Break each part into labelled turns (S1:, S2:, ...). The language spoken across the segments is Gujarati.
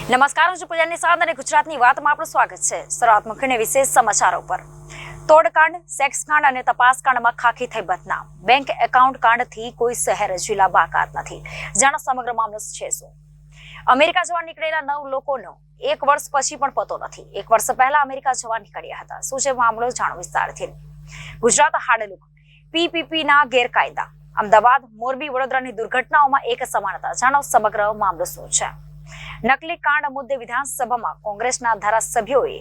S1: નમસ્કાર, હું છું પૂજાની સાથ અને ગુજરાતની વાતમાં આપનું સ્વાગત છે. શરૂઆત મુખ્ય વિશેષ સમાચારો પર. તોડકાંડ, સેક્સ કાંડ અને તપાસ કાંડમાં ખાખી થઈ બદનામ. બેંક એકાઉન્ટ કાંડથી કોઈ શહેર જિલ્લા બાકાત નથી. જાણો સમગ્ર મામલો છે શું. અમેરિકા જવા નીકળેલા 9 લોકોનો 1 વર્ષ પછી પણ પતો નથી. 1 વર્ષ પહેલા અમેરિકા જવા નીકળ્યા હતા. શું છે મામલો, જાણો વિસ્તારથી. ગુજરાત હાડલુક, પીપીપી ના ગેરકાયદા. અમદાવાદ, મોરબી, વડોદરાની દુર્ઘટનાઓમાં એક સમાનતા. જાણો સમગ્ર મામલો શું છે. નકલી કાંડ મુદ્દે વિધાનસભામાં કોંગ્રેસના ધારાસભ્યોએ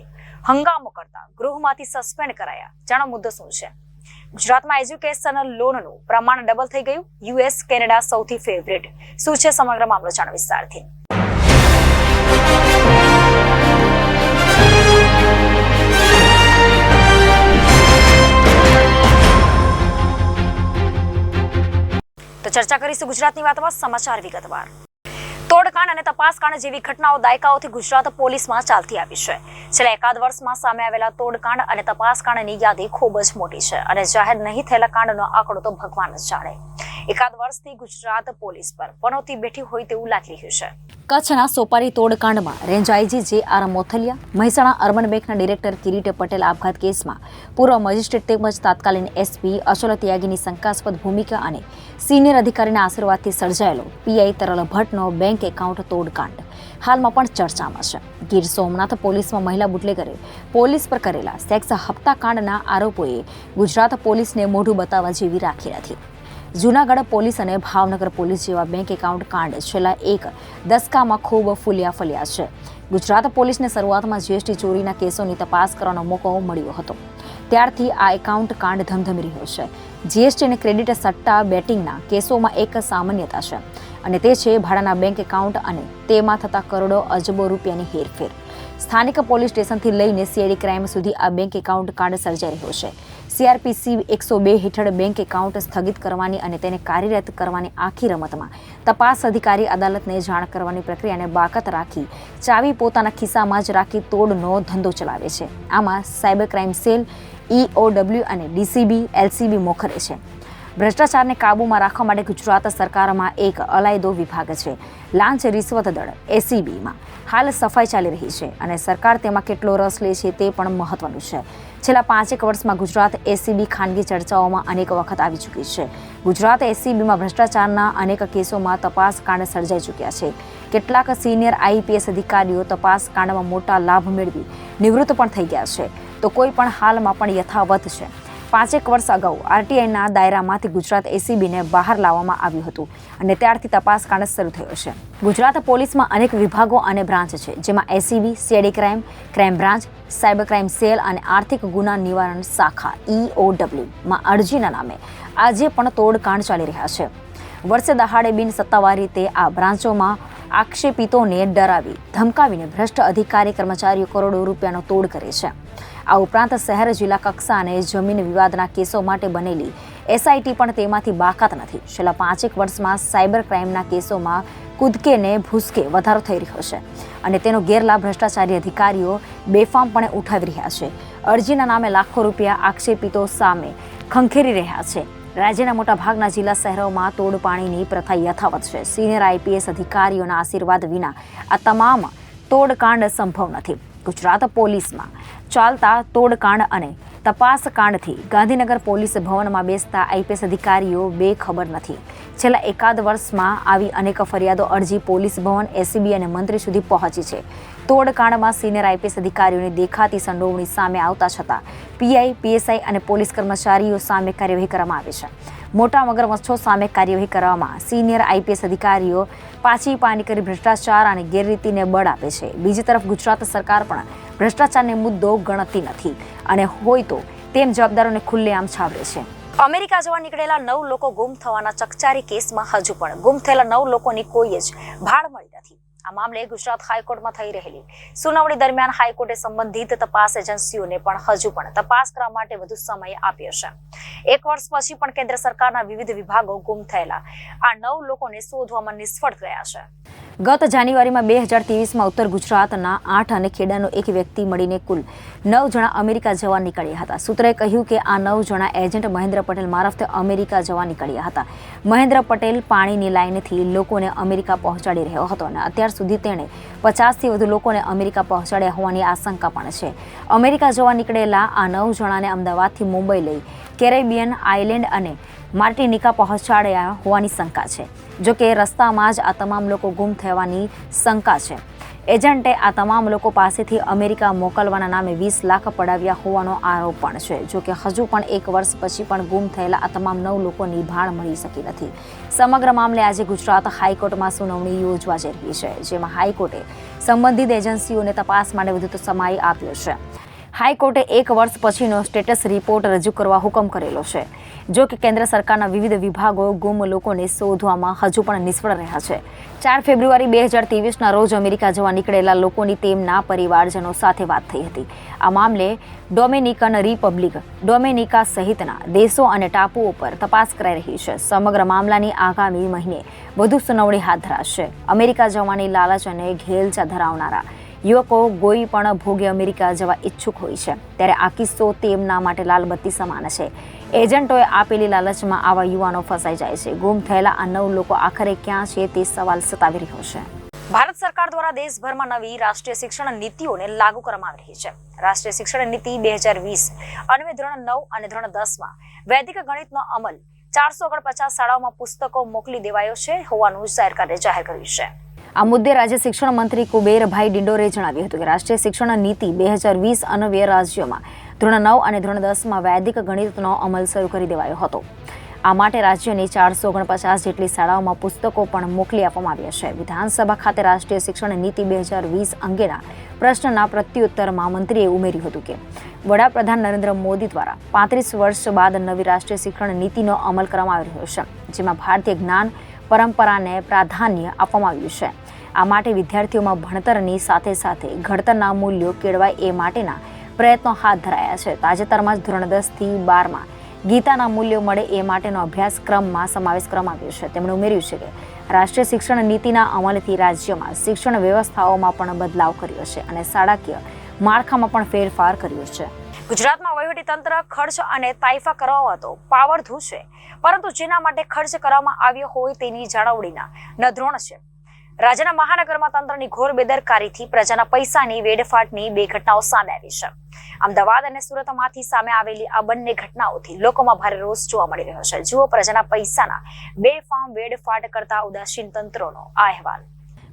S1: હંગામો કરતા ગૃહમાંથી સસ્પેન્ડ કરાયા. જાણો મુદ્દો શું છે. ગુજરાતમાં એજ્યુકેશનલ લોનનું પ્રમાણ ડબલ થઈ ગયું. યુએસ, કેનેડા સૌથી ફેવરેટ. શું છે સમગ્ર મામલો, જાણો વિસ્તારથી. તો ચર્ચા કરીશું ગુજરાતની વાતમાં. સમાચાર વિગતવાર. તોડકાંડ અને તપાસકાંડ જેવી ઘટનાઓ દાયકાઓથી ગુજરાત પોલીસમાં ચાલતી આવી છે. છેલ્લા એકાદ વર્ષમાં સામે આવેલા તોડકાંડ અને તપાસકાંડની યાદી ખૂબ જ મોટી છે અને જાહેર નહીં થયેલા કાંડનો આંકડો તો ભગવાન જ જાણે. એકાદ વર્ષથી ગુજરાત પોલીસ પર પનોતી બેઠી હોય તેવું લાગી રહ્યું છે. કચ્છના સોપારી તોડકાંડમાં range IG J R. Mothaliya, Mehsana urban બેંકના ડિરેક્ટર કિરીટ પટેલ આપઘાત કેસમાં પૂર્વ મેજિસ્ટ્રેટ તેમજ તાત્કાલિન એસપી અચલ ત્યાગીની શંકાસ્પદ ભૂમિકા અને સિનિયર અધિકારીના આશીર્વાદથી સર્જાયેલો પીઆઈ તરલ ભટ્ટનો બેંક એકાઉન્ટ તોડકાંડ હાલમાં પણ ચર્ચામાં છે. ગીર સોમનાથ પોલીસમાં મહિલા બુટલેગરે પોલીસ પર કરેલા સેક્સ હપ્તાકાંડના આરોપોએ ગુજરાત પોલીસને મોઢું બતાવવા જેવી રાખી નથી. જૂનાગઢ પોલીસ અને ભાવનગર પોલીસ જેવા બેંક એકાઉન્ટ કાંડ છેલ્લા એક દશકામાં ખૂબ ફૂલ્યા ફલ્યા છે. ગુજરાત પોલીસને શરૂઆતમાં જીએસટી ચોરીના કેસોની તપાસ કરવાનો મોકો મળ્યો હતો. ત્યારથી આ એકાઉન્ટ કાંડ ધમધમી રહ્યો છે. જીએસટી અને ક્રેડિટ સટ્ટા બેટિંગના કેસોમાં એક સામાન્યતા છે અને તે છે ભાડાના બેંક એકાઉન્ટ અને તેમાં થતા કરોડો અજબો રૂપિયાની હેરફેર. સ્થાનિક પોલીસ સ્ટેશનથી લઈને સીઆઈડી ક્રાઇમ સુધી આ બેંક એકાઉન્ટ કાંડ સર્જાઈ રહ્યો છે. સીઆરપીસી 102 હેઠળ બેંક એકાઉન્ટ સ્થગિત કરવાની અને તેને કાર્યરત કરવાની આખી રમતમાં તપાસ અધિકારી અદાલતને જાણ કરવાની પ્રક્રિયાને બાકાત રાખી ચાવી પોતાના ખિસ્સામાં જ રાખી તોડનો ધંધો ચલાવે છે. આમાં સાયબર ક્રાઇમ સેલ, EOW અને DCB, LCB મોખરે છે. ભ્રષ્ટાચારને કાબૂમાં રાખવા માટે ગુજરાત સરકારમાં એક અલાયદો વિભાગ છે. લાંચ રિશ્વત દળ ACBમાં હાલ સફાઈ ચાલી રહી છે અને સરકાર તેમાં કેટલો રસ લે છે તે પણ મહત્વનું છે. છેલ્લા 5 વર્ષમાં ગુજરાત ACB ખાનગી ચર્ચાઓમાં અનેક વખત આવી ચૂકી છે. ગુજરાત ACBમાં ભ્રષ્ટાચારના અનેક કેસોમાં તપાસ કાંડ સર્જાઈ ચૂક્યા છે. કેટલાક સિનિયર IPS અધિકારીઓ તપાસ કાંડમાં મોટા લાભ મેળવી નિવૃત્ત પણ થઈ ગયા છે, તો કોઈ પણ હાલમાં પણ યથાવત છે. 5 વર્ષ અગાઉ RTIના દાયરામાંથી ગુજરાત ACBને બહાર લાવવામાં આવ્યું હતું અને ત્યારથી તપાસ કાંડ શરૂ થયો છે. ગુજરાત પોલીસમાં અનેક વિભાગો અને બ્રાન્ચ છે, જેમાં ACB, CID crime, crime branch, cyber crime cell અને આર્થિક ગુના નિવારણ શાખા EOWમાં અરજીના નામે આજે પણ તોડકાંડ ચાલી રહ્યા છે. વર્ષે દહાડે બિન સત્તાવાર રીતે આ બ્રાન્ચોમાં આક્ષેપિતોને ડરાવી ધમકાવીને ભ્રષ્ટ અધિકારી કર્મચારીઓ કરોડો રૂપિયાનો તોડ કરે છે. આ ઉપરાંત શહેર જિલ્લા કક્ષા અને જમીન વિવાદના કેસો માટે બનેલી SIT પણ તેમાંથી બાકાત નથી. છેલ્લા 5 વર્ષમાં સાયબર ક્રાઇમના કેસોમાં કૂદકે ને ભૂસકે વધારો થઈ રહ્યો છે અને તેનો ગેરલાભ ભ્રષ્ટાચારી અધિકારીઓ બેફામપણે ઉઠાવી રહ્યા છે. અરજીના નામે લાખો રૂપિયા આક્ષેપિતો સામે ખંખેરી રહ્યા છે. રાજ્યના મોટાભાગના જિલ્લા શહેરોમાં તોડપાણીની પ્રથા યથાવત છે. સિનિયર IPS અધિકારીઓના આશીર્વાદ વિના આ તમામ તોડકાંડ સંભવ નથી. ગુજરાત પોલીસમાં ચાલતા તોડકાંડ અને તપાસ કાંડથી ગાંધીનગર પોલીસ ભવનમાં બેસતા IPS અધિકારીઓ બેખબર નથી. છેલ્લા એકાદ વર્ષમાં આવી અનેક ફરિયાદો અરજી પોલીસ ભવન, ACB અને મંત્રી સુધી પહોંચી છે. તોડકાંડમાં સિનિયર IPS અધિકારીઓની દેખાતી સંડોવણી સામે આવતા છતાં PI, PSI અને પોલીસ કર્મચારીઓ સામે કાર્યવાહી કરવામાં આવે છે. મોટા મગરમચ્છો સામે કાર્યવાહી કરવામાં સિનિયર IPS અધિકારીઓ પાછી પાની કરી ભ્રષ્ટાચાર અને ગેરરીતિને બળ આપે છે. બીજી તરફ ગુજરાત સરકાર પણ ભ્રષ્ટાચારને મુદ્દો ગણતી નથી અને હોય તો તેમ જવાબદારોને ખુલ્લેઆમ છાવરે છે. અમેરિકા જવા નીકળેલા 9 લોકો ગુમ થવાના ચકચારી કેસમાં હજુ પણ ગુમ થયેલા 9 લોકોની કોઈ જ ભાળ મળી નથી. આ મામલે ગુજરાત હાઈકોર્ટમાં થઈ રહેલી સુનાવણી દરમિયાન હાઈકોર્ટે સંબંધિત તપાસ એજન્સીઓને પણ હજુ પણ તપાસ કરવા માટે વધુ સમય આપ્યો છે. 1 વર્ષ પછી પણ કેન્દ્ર સરકારના વિવિધ વિભાગો ગુમ થયેલા આ 9 લોકોને શોધવામાં નિષ્ફળ ગયા છે. ગત જાન્યુઆરીમાં 2023માં ઉત્તર ગુજરાતના 8 અને ખેડાનો એક વ્યક્તિ મળીને કુલ 9 જણા અમેરિકા જવા નીકળ્યા હતા. સૂત્રએ કહ્યું કે આ 9 જણા એજન્ટ મહેન્દ્ર પટેલ મારફતે અમેરિકા જવા નીકળ્યા હતા. મહેન્દ્ર પટેલ પાણીની લાઇનથી લોકોને અમેરિકા પહોંચાડી રહ્યો હતો અને અત્યાર સુધી તેણે 50થી વધુ લોકોને અમેરિકા પહોંચાડ્યા હોવાની આશંકા પણ છે. અમેરિકા જવા નીકળેલા આ 9 જણાને અમદાવાદથી મુંબઈ લઈ કેરેબિયન આઇલેન્ડ અને માર્ટિનિકા પહોંચાડ્યા હોવાની શંકા છે. જો કે રસ્તામાં જ આ તમામ લોકો ગુમ થવાની શંકા છે. એજન્ટે આ તમામ લોકો પાસેથી અમેરિકા મોકલવાના નામે 20 લાખ પડાવ્યા હોવાનો આરોપ પણ છે. જો કે હજુ પણ 1 વર્ષ પછી પણ ગુમ થયેલા આ તમામ 9 લોકોની ભાળ મળી શકી નથી. સમગ્ર મામલે આજે ગુજરાત હાઈકોર્ટમાં સુનાવણી યોજવા જઈ રહી છે, જેમાં હાઈકોર્ટે સંબંધિત એજન્સીઓને તપાસ માટે વધુ સમય આપ્યો છે. હાઈકોર્ટે 1 વર્ષ પછીનો સ્ટેટસ રિપોર્ટ રજૂ કરવા હુકમ કરેલો છે. જો કે કેન્દ્ર સરકારના વિવિધ વિભાગો ગુમ લોકોને શોધવામાં હજુ પણ નિષ્ફળ રહ્યા છે. 4 ફેબ્રુઆરી 2023ના રોજ અમેરિકા જવા નીકળેલા લોકોની તેમના પરિવારજનો સાથે વાત થઈ હતી. આ મામલે ડોમિનિકન રિપબ્લિક, ડોમિનિકા સહિતના દેશો અને ટાપુઓ પર તપાસ કરાઈ રહી છે. સમગ્ર મામલાની આગામી મહિને વધુ સુનાવણી હાથ ધરાશે. અમેરિકા જવાની લાલચ અને ઘેલછા ધરાવનારા યુવકો કોઈ પણ ભોગે અમેરિકા જવા ઈચ્છુક હોય છે, ત્યારે આ કિસ્સો તેમના માટે લાલબત્તી સમાન છે. એજન્ટોએ આપેલી લાલચમાં આવા યુવાનો ફસાઈ જાય છે. ગુમ થયેલા આ 9 લોકો આખરે ક્યાં છે તે સવાલ સતાવી રહ્યો છે. ભારત સરકાર દ્વારા દેશભરમાં નવી રાષ્ટ્રીય શિક્ષણ નીતિઓને લાગુ કરવામાં આવી રહી છે. રાષ્ટ્રીય શિક્ષણ નીતિ 2020 અન્વયે ધોરણ 9 અને ધોરણ 10માં વૈદિક ગણિતનો અમલ 449 શાળાઓમાં પુસ્તકો મોકલી દેવાયો છે હોવાનું સરકારે જાહેર કર્યું છે. આ મુદ્દે રાજ્ય શિક્ષણ મંત્રી કુબેરભાઈ ડિંડોરે જણાવ્યું હતું કે રાષ્ટ્રીય શિક્ષણ નીતિ 2020 અન્વયે રાજ્યોમાં ધોરણ 9 અને ધોરણ 10માં વૈદિક ગણિતનો અમલ શરૂ કરી દેવાયો હતો. આ માટે રાજ્યની 449 જેટલી શાળાઓમાં પુસ્તકો પણ મોકલી આપવામાં આવ્યા છે. વિધાનસભા ખાતે રાષ્ટ્રીય શિક્ષણ નીતિ 2020 અંગેના પ્રશ્નના પ્રત્યુત્તરમાં મંત્રીએ ઉમેર્યું હતું કે વડાપ્રધાન નરેન્દ્ર મોદી દ્વારા 35 વર્ષ બાદ નવી રાષ્ટ્રીય શિક્ષણ નીતિનો અમલ કરવામાં આવી રહ્યો છે, જેમાં ભારતીય જ્ઞાન પરંપરાને પ્રાધાન્ય આપવામાં આવ્યું છે. આ માટે વિદ્યાર્થીઓમાં ભણતરની સાથે સાથે ઘડતરના મૂલ્યો કેળવાય એ માટેના પ્રયત્નો હાથ ધરાયા છે. તાજેતરમાં જ ધોરણ 10થી 12માં ગીતાના મૂલ્યો મળે એ માટેનો અભ્યાસક્રમમાં સમાવેશ કરવામાં આવ્યો છે. તેમણે ઉમેર્યું છે કે રાષ્ટ્રીય શિક્ષણ નીતિના અમલથી રાજ્યમાં શિક્ષણ વ્યવસ્થાઓમાં પણ બદલાવ કર્યો છે અને શાળાકીય માળખામાં પણ ફેરફાર કર્યો છે. ગુજરાતમાં વહીવટીતંત્ર ખર્ચ અને તાઇફા કરવામાં તો પાવરધૂ છે, પરંતુ જેના માટે ખર્ચ કરવામાં આવ્યો હોય તેની જાળવણીના નધરોણ છે. રાજ્યના મહાનગરમાં તંત્રની ઘોર બેદરકારીથી પ્રજાના પૈસાની વેડફાટની 2 ઘટનાઓ સામે આવી છે. અમદાવાદ અને સુરતમાંથી સામે આવેલી આ બંને ઘટનાઓથી લોકોમાં ભારે રોષ જોવા મળી રહ્યો છે. જુઓ પ્રજાના પૈસાના બેફામ વેડફાટ કરતા ઉદાસીન તંત્રોનો આ અહેવાલ.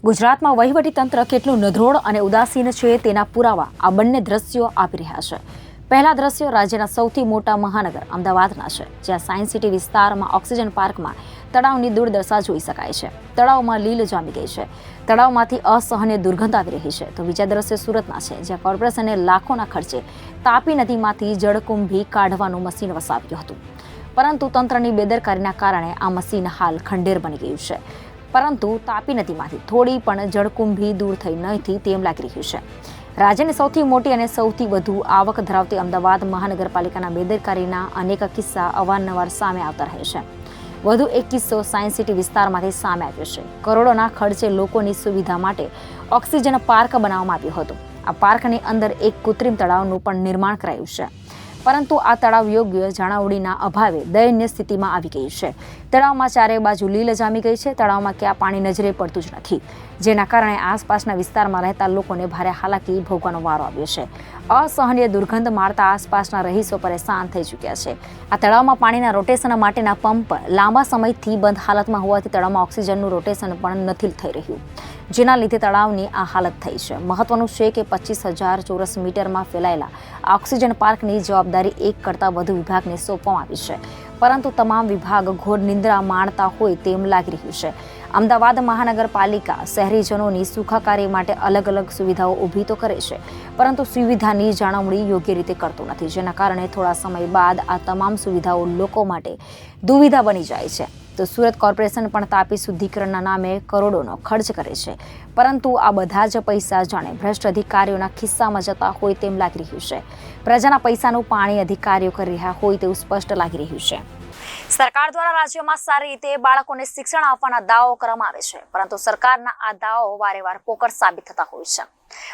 S1: ગુજરાતમાં વહીવટી તંત્ર કેટલું નધરોળ અને ઉદાસીન છે તેના પુરાવા આ બંને દ્રશ્યો આપી રહ્યા છે. પહેલા દ્રશ્યો રાજ્યના સૌથી મોટા મહાનગર અમદાવાદના છે, જ્યાં સાયન્સ સિટી વિસ્તારમાં ઓક્સિજન પાર્કમાં તળાવની દુર્દશા જોઈ શકાય છે. તળાવમાં લીલ જામી ગઈ છે. તળાવમાંથી અસહનીય દુર્ગંધ આવી રહી છે. તો બીજા દ્રશ્ય સુરતના છે, જ્યાં કોર્પોરેશને લાખોના ખર્ચે તાપી નદીમાંથી જળકુંભી કાઢવાનું મશીન વસાવ્યું હતું, પરંતુ તંત્રની બેદરકારીના કારણે આ મશીન હાલ ખંડેર બની ગયું છે. પરંતુ તાપી નદીમાંથી થોડી પણ જળકુંભી દૂર થઈ નથી તેમ લાગી રહ્યું છે. રાજ્યની સૌથી મોટી અને સૌથી વધુ આવક ધરાવતી અમદાવાદ મહાનગરપાલિકાના બેદરકારીના અનેક કિસ્સા અવારનવાર સામે આવતા રહે છે. વધુ એક કિસ્સો સાયન્સ સિટી વિસ્તારમાંથી સામે આવ્યો છે. કરોડોના ખર્ચે લોકોની સુવિધા માટે ઓક્સિજન પાર્ક બનાવવામાં આવ્યો હતો. આ પાર્કની અંદર એક કૃત્રિમ તળાવનું પણ નિર્માણ કરાયું છે, પરંતુ આ તળાવ યોગ્ય જાળવણીના અભાવે દયનીય સ્થિતિમાં આવી ગઈ છે. તળાવમાં ચારે બાજુ લીલ જામી ગઈ છે. તળાવમાં ક્યાં પાણી નજરે પડતું જ નથી, જેના કારણે આસપાસના વિસ્તારમાં રહેતા લોકોને ભારે હાલાકી ભોગવાનો વારો આવ્યો છે. અસહનીય દુર્ગંધ મારતા આસપાસના રહીશો પરેશાન થઈ ચૂક્યા છે. આ તળાવમાં પાણીના રોટેશન માટેના પંપ લાંબા સમયથી બંધ હાલતમાં હોવાથી તળાવમાં ઓક્સિજનનું રોટેશન પણ નથી થઈ રહ્યું, જેના લીધે તળાવની આ હાલત થઈ છે. મહત્વનું છે કે 25,000 ચોરસ મીટરમાં ફેલાયેલા આ ઓક્સિજન પાર્કની જવાબદારી એક કરતાં વધુ વિભાગને સોંપવામાં આવી છે, પરંતુ તમામ વિભાગ ઘોર નિંદ્રા માણતા હોય તેમ લાગી રહ્યું છે. અમદાવાદ મહાનગરપાલિકા શહેરીજનોની સુખાકારી માટે અલગ અલગ સુવિધાઓ ઊભી તો કરે છે, પરંતુ સુવિધાની જાળવણી યોગ્ય રીતે કરતું નથી, જેના કારણે થોડા સમય બાદ આ તમામ સુવિધાઓ લોકો માટે દુવિધા બની જાય છે. તો સુરત કોર્પોરેશન પણ તાપી શુદ્ધિકરણના નામે કરોડોનો ખર્ચ કરે છે, પરંતુ આ બધા જ પૈસા જાણે ભ્રષ્ટ અધિકારીઓના ખિસ્સામાં જતા હોય તેમ લાગી રહ્યું છે. પ્રજાના પૈસાનું પાણી અધિકારીઓ કરી રહ્યા હોય તેવું સ્પષ્ટ લાગી રહ્યું છે. સરકાર દ્વારા રાજ્યમાં સારી રીતે બાળકોને શિક્ષણ આપવાના દાવો કરવામાં આવે છે, પરંતુ સરકારના આ દાવો વારેવાર પોકળ સાબિત થતા હોય છે.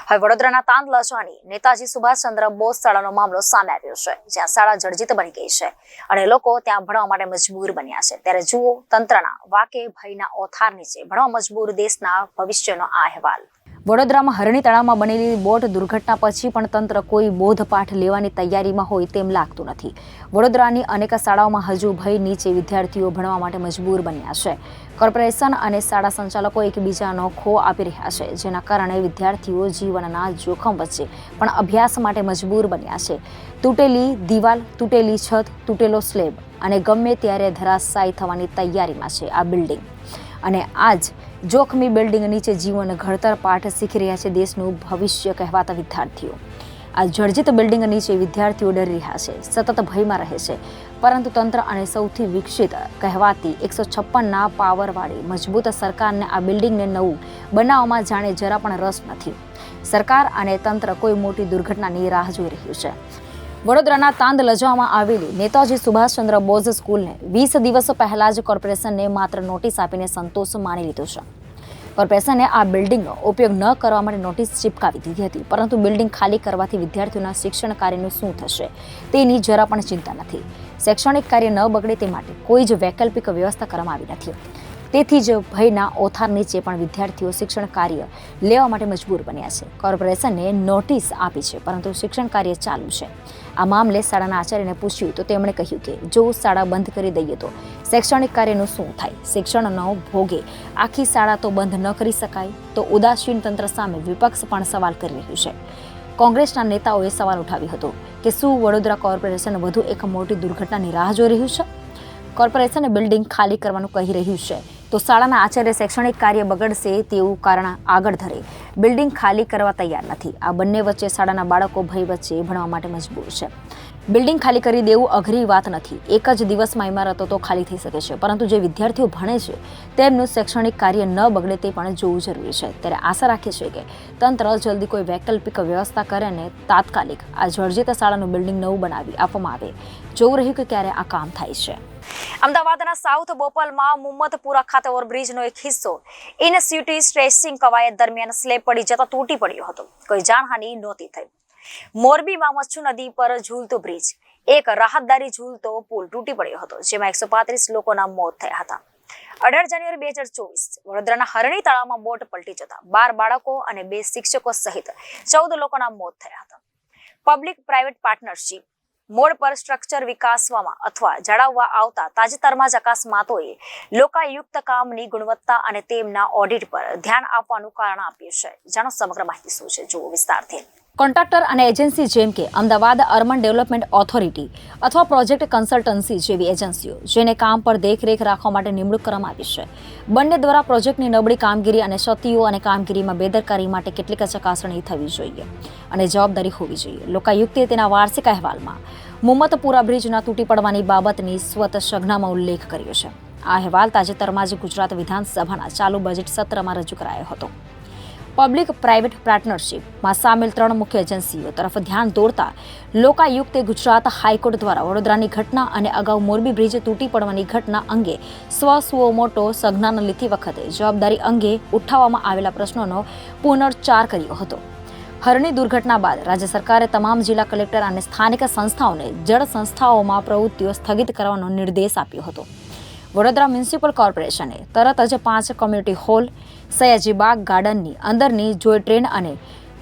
S1: હવે વડોદરાના તાંદલજાની નેતાજી સુભાષચંદ્ર બોઝ શાળાનો મામલો સામે આવ્યો છે, જ્યાં શાળા જર્જરિત બની ગઈ છે અને લોકો ત્યાં ભણવા માટે મજબૂર બન્યા છે. ત્યારે જુઓ તંત્રના વાકે ભયના ઓથાર નીચે ભણવા મજબૂર દેશના ભવિષ્યનો આ અહેવાલ. વડોદરામાં હરણી તળાવમાં બનેલી બોટ દુર્ઘટના પછી પણ તંત્ર કોઈ બોધપાઠ લેવાની તૈયારીમાં હોય તેમ લાગતું નથી. વડોદરાની અનેક શાળાઓમાં હજુ ભય નીચે વિદ્યાર્થીઓ ભણવા માટે મજબૂર બન્યા છે. કોર્પોરેશન અને શાળા સંચાલકો એકબીજાનો ખો આપી રહ્યા છે, જેના કારણે વિદ્યાર્થીઓ જીવનના જોખમ વચ્ચે પણ અભ્યાસ માટે મજબૂર બન્યા છે. તૂટેલી દિવાલ, તૂટેલી છત, તૂટેલો સ્લેબ અને ગમે ત્યારે ધરાશાયી થવાની તૈયારીમાં છે આ બિલ્ડિંગ. અને આજ જોખમી બિલ્ડિંગ નીચે જીવન ઘડતર પાઠ શીખી રહ્યા છે દેશનું ભવિષ્ય કહેવાતા વિદ્યાર્થીઓ. આ જર્જરિત બિલ્ડિંગ નીચે વિદ્યાર્થીઓ ડરી રહ્યા છે, સતત ભયમાં રહે છે, પરંતુ તંત્ર અને સૌથી વિકસિત કહેવાતી 156ના પાવરવાળી મજબૂત સરકારને આ બિલ્ડિંગને નવું બનાવવામાં જાણે જરા પણ રસ નથી. સરકાર અને તંત્ર કોઈ મોટી દુર્ઘટનાની રાહ જોઈ રહ્યું છે. વડોદરાના તાંદલજામાં આવેલી નેતાજી સુભાષચંદ્ર બોઝ સ્કૂલને 20 દિવસો પહેલા જ કોર્પોરેશનને માત્ર નોટિસ આપીને સંતોષ માની લીધો છે. કોર્પોરેશને આ બિલ્ડિંગનો ઉપયોગ ન કરવા માટે નોટિસ ચિપકાવી દીધી હતી, પરંતુ બિલ્ડિંગ ખાલી કરવાથી વિદ્યાર્થીઓના શિક્ષણ કાર્યનું શું થશે તેની જરા પણ ચિંતા નથી. શૈક્ષણિક કાર્ય ન બગડે તે માટે કોઈ જ વૈકલ્પિક વ્યવસ્થા કરવામાં આવી નથી. તેથી જ ભયના ઓથાર નીચે પણ વિદ્યાર્થીઓ શિક્ષણ કાર્ય લેવા માટે મજબૂર બન્યા છે. કોર્પોરેશને નોટિસ આપી છે, પરંતુ શિક્ષણ કાર્ય ચાલુ છે. આ મામલે શાળાના આચાર્યને પૂછ્યું તો તેમણે કહ્યું કે જો શાળા બંધ કરી દઈએ તો શૈક્ષણિક કાર્યનું શું થાય? શિક્ષણનો ભોગે આખી શાળા તો બંધ ન કરી શકાય. તો ઉદાસીન તંત્ર સામે વિપક્ષ પણ સવાલ કરી રહ્યું છે. કોંગ્રેસના નેતાઓએ સવાલ ઉઠાવ્યો હતો કે શું વડોદરા કોર્પોરેશન વધુ એક મોટી દુર્ઘટનાની રાહ જોઈ રહ્યું છે? કોર્પોરેશન બિલ્ડિંગ ખાલી કરવાનું કહી રહ્યું છે તો શાળાના આચાર્ય શૈક્ષણિક કાર્ય બગડશે તેવું કારણ આગળ ધરે બિલ્ડિંગ ખાલી કરવા તૈયાર નથી. આ બંને વચ્ચે શાળાના બાળકો ભય વચ્ચે ભણવા માટે મજબૂર છે. બિલ્ડિંગ ખાલી કરી દેવું અઘરી વાત નથી. એક જ દિવસમાં ઇમારતો તો ખાલી થઈ શકે છે, પરંતુ જે વિદ્યાર્થીઓ ભણે છે તેમનું શૈક્ષણિક કાર્ય ન બગડે તે પણ જોવું જરૂરી છે. ત્યારે આશા રાખીએ છીએ કે તંત્ર જલ્દી કોઈ વૈકલ્પિક વ્યવસ્થા કરે અને તાત્કાલિક આ જર્જરિત શાળાનું બિલ્ડિંગ નવું બનાવી આપવામાં આવે. જોવું રહ્યું કે ક્યારે આ કામ થાય છે. અમદાવાદના સાઉથ બોપલમાં મુમ્મતપુરા ખાતે ઓવરબ્રિજનો એક હિસ્સો ઇન-સિટી સ્ટ્રેચિંગ કવાયત દરમિયાન સ્લેબ પડી જતા તૂટી પડ્યો હતો. કોઈ જાનહાનિ નહોતી થઈ. મોરબીમાં મચ્છુ નદી પર ઝૂલતો બ્રિજ, એક રાહતદારી ઝૂલતો પુલ તૂટી પડ્યો હતો, જેમાં 135 લોકોના મોત થયા હતા. 18 જાન્યુઆરી 2024 વડોદરાના હરણી તળાવમાં બોટ પલટી જતા 12 બાળકો અને 2 શિક્ષકો સહિત 14 લોકોના મોત થયા હતા. પબ્લિક પ્રાઇવેટ પાર્ટનરશિપ મોડ પર સ્ટ્રક્ચર વિકાસવામાં અથવા જાળવવા આવતા તાજેતરમાં જ અકસ્માતોએ લોકાયુક્ત કામની ગુણવત્તા અને તેમના ઓડિટ પર ધ્યાન આપવાનું કારણ આપ્યું છે. જાણો સમગ્ર માહિતી શું છે, જુઓ વિસ્તારથી. કોન્ટ્રાક્ટર અને એજન્સી જેમ કે અમદાવાદ અર્બન ડેવલપમેન્ટ ઓથોરિટી અથવા પ્રોજેક્ટ કન્સલ્ટન્સી જેવી એજન્સીઓ જેને કામ પર દેખરેખ રાખવા માટે નિમણૂક કરવામાં આવી છે, બંને દ્વારા પ્રોજેક્ટની નબળી કામગીરી અને ક્ષતિઓ અને કામગીરીમાં બેદરકારી માટે કેટલીક ચકાસણી થવી જોઈએ અને જવાબદારી હોવી જોઈએ. લોકાયુક્તે તેના વાર્ષિક અહેવાલમાં મુમ્મતપુરા બ્રિજના તૂટી પડવાની બાબતની સ્વત સઘનામાં ઉલ્લેખ કર્યો છે. આ અહેવાલ તાજેતરમાં જ ગુજરાત વિધાનસભાના ચાલુ બજેટ સત્રમાં રજૂ કરાયો હતો. પબ્લિક પ્રાઇવેટ પાર્ટનરશિપમાં સામેલ 3 મુખ્ય એજન્સીઓ તરફ ધ્યાન દોરતા લોકાયુક્તે ગુજરાત હાઈકોર્ટ દ્વારા વડોદરાની ઘટના અને અગાઉ મોરબી બ્રિજ તૂટી પડવાની ઘટના અંગે મોટો સઘનાને લીધી વખતે જવાબદારી અંગે ઉઠાવવામાં આવેલા પ્રશ્નોનો પુનર્ચાર કર્યો હતો. હરણી દુર્ઘટના બાદ રાજ્ય સરકારે તમામ જિલ્લા કલેક્ટર અને સ્થાનિક સંસ્થાઓને જળ સંસ્થાઓમાં પ્રવૃત્તિઓ સ્થગિત કરવાનો નિર્દેશ આપ્યો હતો. વડોદરા મ્યુનિસિપલ કોર્પોરેશને તરત જ 5 કોમ્યુનિટી હોલ, સયાજીબાગ ગાર્ડનની અંદરની જોય ટ્રેન અને